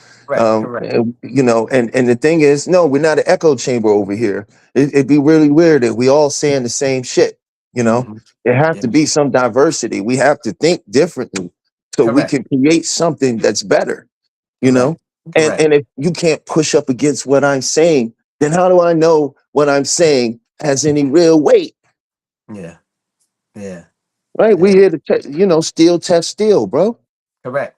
Correct. And the thing is, no, we're not an echo chamber over here. It'd be really weird if we all saying the same shit. You know, there have to be some diversity. We have to think differently so we can create something that's better, you know? And if you can't push up against what I'm saying, then how do I know what I'm saying has any real weight? Yeah. Yeah. Right? We here to, steel test steel, bro. Correct.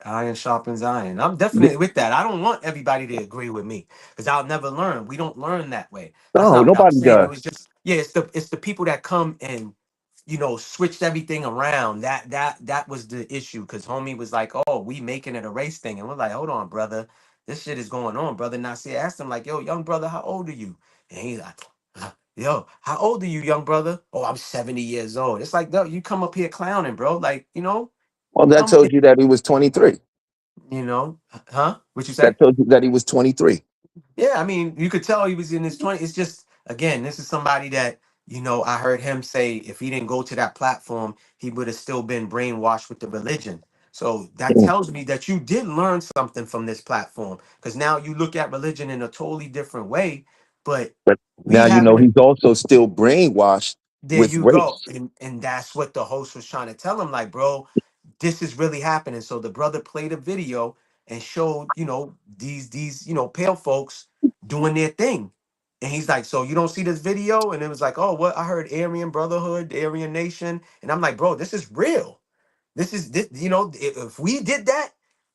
Iron sharpens iron. I'm definitely with that. I don't want everybody to agree with me because I'll never learn. We don't learn that way. That's No, not what I was nobody saying. It does. was just it's the people that come and switched everything around. That was the issue because homie was like, "Oh, we making it a race thing," and we're like, "Hold on, brother, this shit is going on, brother." Nasir asked him like, "Yo, young brother, how old are you?" And he's like, "Yo, how old are you, young brother?" "Oh, I'm 70 years old." It's like, no, you come up here clowning, bro. Like, Well, that come. tells you that he was 23. Huh? What you say? That tells you that he was 23. Yeah, I mean, you could tell he was in his 20s. It's just, again, this is somebody that, I heard him say if he didn't go to that platform, he would have still been brainwashed with the religion. So that tells me that you did learn something from this platform because now you look at religion in a totally different way. But But we now you know haven't. he's also still brainwashed There with you go. race. And that's what the host was trying to tell him. Like, bro, this is really happening. So the brother played a video and showed, these, pale folks doing their thing. And he's like, so you don't see this video? And it was like, oh, what? I heard Aryan Brotherhood, Aryan Nation. And I'm like, bro, this is real. This, if we did that,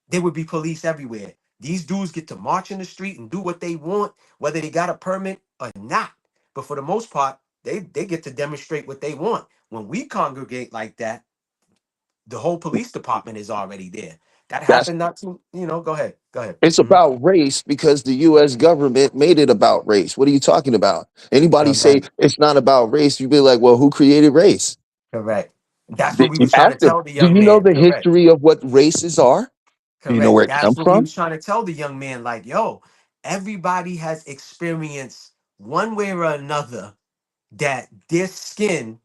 there would be police everywhere. These dudes get to march in the street and do what they want, whether they got a permit or not. But for the most part, they get to demonstrate what they want. When we congregate like that, the whole police department is already there. That That's happened not too, go ahead. Go ahead. It's Mhm. about race because the US government made it about race. What are you talking about? Anybody say Correct. it's not about race, you'd be like, well, who created race? Correct. That's what we You was trying to ask them, tell the do young you know man. the Correct. history of what races are? Do you know Correct. where it That's comes what we from? was trying to tell the young man. Like, yo, everybody has experienced one way or another that their skin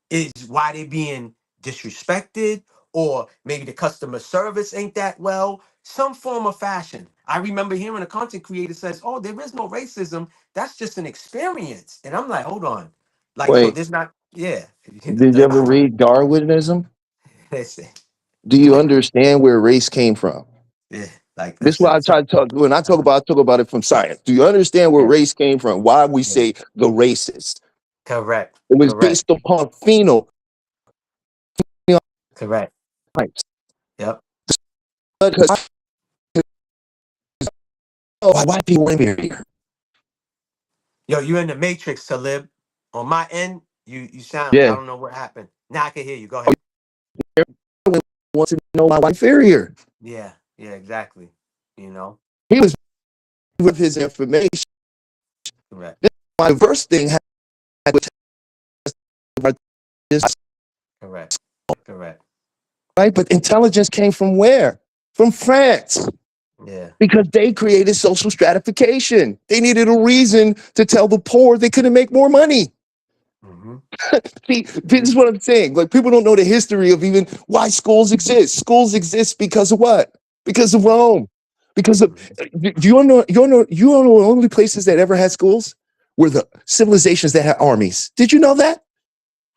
is why they being disrespected, or maybe the customer service ain't that well, some form of fashion. I remember hearing a content creator says, oh, there is no racism. That's just an experience. And I'm like, hold on. Like, so Wait, there's not, yeah. did you ever read Darwinism? Listen, Do you understand where race came from? yeah, like, This is why listen. I try to talk. When I talk about it from science. Do you understand where Yeah, race came from? Why we yeah. say the racist? Correct. It was Correct. based upon phenotypes. Correct. Yep. Because white people in here. Yo, you in the matrix, Talib. On my end, you sound, I Yeah, don't know what happened. Now I can hear you. Go ahead. want to know why inferior. Yeah, exactly. You know, He was with his information. correct, My first thing had this, correct, correct. right? But intelligence came from where? From France. Yeah. Because they created social stratification. They needed a reason to tell the poor they couldn't make more money. Mm-hmm. See, this is what I'm saying. Like, people don't know the history of even why schools exist. Schools exist because of what? Because of Rome. Because of, do you know the only places that ever had schools were the civilizations that had armies. Did you know that?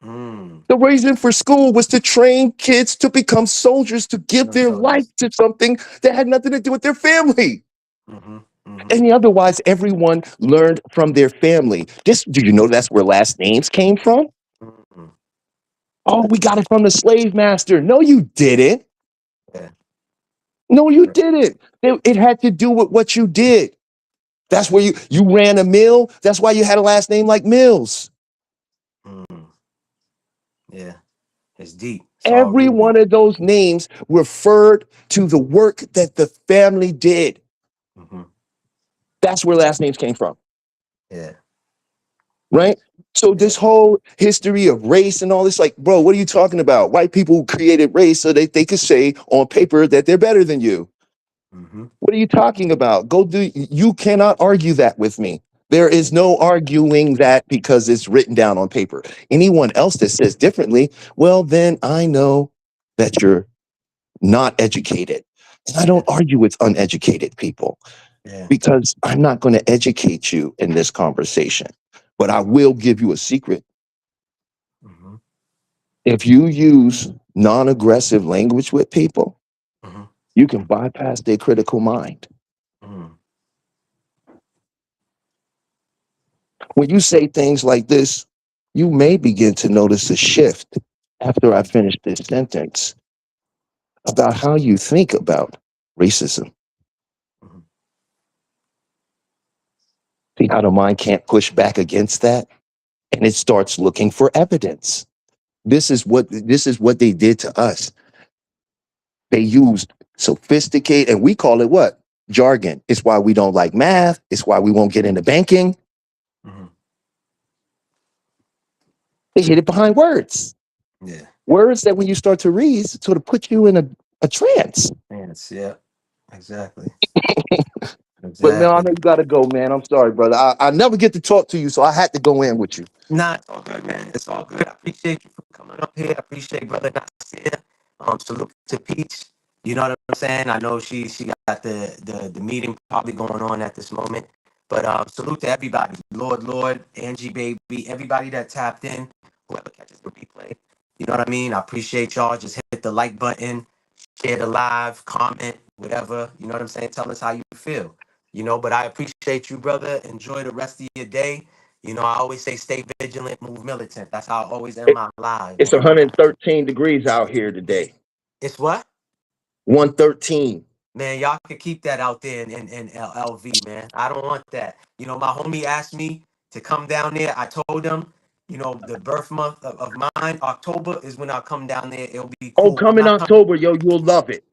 Mm. The reason for school was to train kids to become soldiers, to give No their life soldiers. to something that had nothing to do with their family. Mm-hmm. Mm-hmm. And otherwise, everyone learned from their family. Do you know that's where last names came from? Mm-hmm. Oh, we got it from the slave master. No, you didn't. Yeah. No, you didn't. It had to do with what you did. That's where you ran a mill. That's why you had a last name like Mills. Mm. Yeah. It's deep. It's all Every real one deep. of those names referred to the work that the family did. Mm-hmm. That's where last names came from, Yeah. right? So Yeah. this whole history of race and all this, like, bro, what are you talking about? White people created race so that they could say on paper that they're better than you. Mm-hmm. What are you talking about? You cannot argue that with me. There is no arguing that because it's written down on paper. Anyone else that says differently, well, then I know that you're not educated. And I Yeah. don't argue with uneducated people Yeah. because I'm not going to educate you in this conversation. But I will give you a secret. Mm-hmm. If you use non-aggressive language with people, Mhm. you can bypass their critical mind. Mhm. When you say things like this, you may begin to notice a shift after I finish this sentence about how you think about racism. Mhm. See how the mind can't push back against that? And it starts looking for evidence. This is what they did to us. They used sophisticated, and we call it what? Jargon. It's why we don't like math. It's why we won't get into banking. Mhm. They hid it behind words. Yeah. Words that when you start to read, sort of put you in a trance. Yes. Yeah. Exactly. But man, I Exactly. know you gotta go, man. I'm sorry, brother. I never get to talk to you, so I had to go in with you. Nah, it's all good, man. It's all good. I appreciate you for coming up here. I appreciate brother Nasir. Salute to Peach. You know what I'm saying? I know she got the meeting probably going on at this moment. But salute to everybody. Lord, Angie baby, everybody that tapped in, whoever catches the replay. You know what I mean? I appreciate y'all. Just hit the like button, share the live, comment, whatever. You know what I'm saying? Tell us how you feel. But I appreciate you, brother. Enjoy the rest of your day. I always say stay vigilant, move militant. That's how I always end my live, It's man. 113 degrees out here today. It's what? 113. Man, y'all can keep that out there in LV, man. I don't want that. My homie asked me to come down there. I told him, the birth month of mine, October, is when I'll come down there. It'll be Oh, cool. I'm come in not coming. October, yo, you'll love it.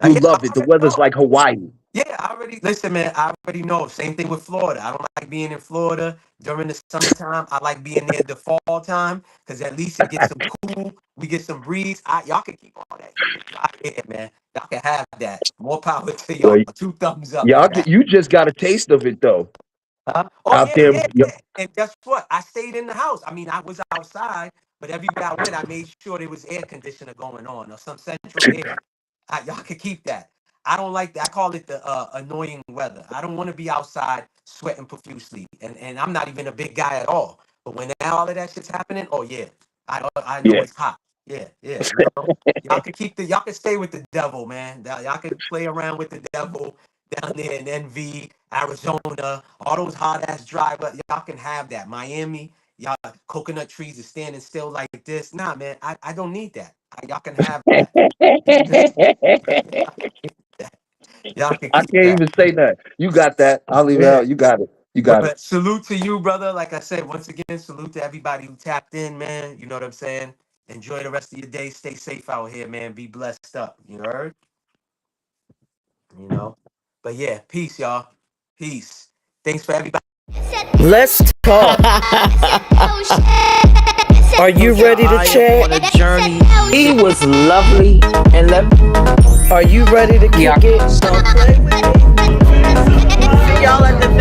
You'll Yeah, I love it. The already weather's know. like Hawaii. Yeah, I already listen, man. I already know. Same thing with Florida. I don't like being in Florida during the summertime. I like being there the fall time because at least it gets some cool. We get some breeze. Y'all can keep all that heat out here, man. Y'all can have that. More power to y'all. Well, 2 thumbs up for that. you just got a taste of it though. Huh? Oh Out yeah, there, yeah, yeah. And guess what? I stayed in the house. I mean, I was outside, but everywhere I went, I made sure there was air conditioner going on or some central air. Y'all can keep that. I don't like that. I call it the annoying weather. I don't want to be outside sweating profusely, and I'm not even a big guy at all. But when all of that shit's happening, oh yeah, I know yeah. it's hot. Yeah, yeah. Y'all can stay with the devil, man. Y'all can play around with the devil down there in NV, Arizona, all those hot ass dry, but y'all can have that. Miami, y'all coconut trees are standing still like this. Nah, man, I don't need that. Y'all can have that. Y'all can I keep can't that. even say that. You got that. I'll leave it Yeah. out. You got it. You got it. But salute to you, brother. Like I said, once again, salute to everybody who tapped in, man. You know what I'm saying? Enjoy the rest of your day. Stay safe out here, man. Be blessed up. You heard? But yeah, peace, y'all. Peace. Thanks for everybody. Let's talk. Are you ready to chat? On a journey. He was lovely and Are you ready to kick it? Don't play with me. See y'all at the next.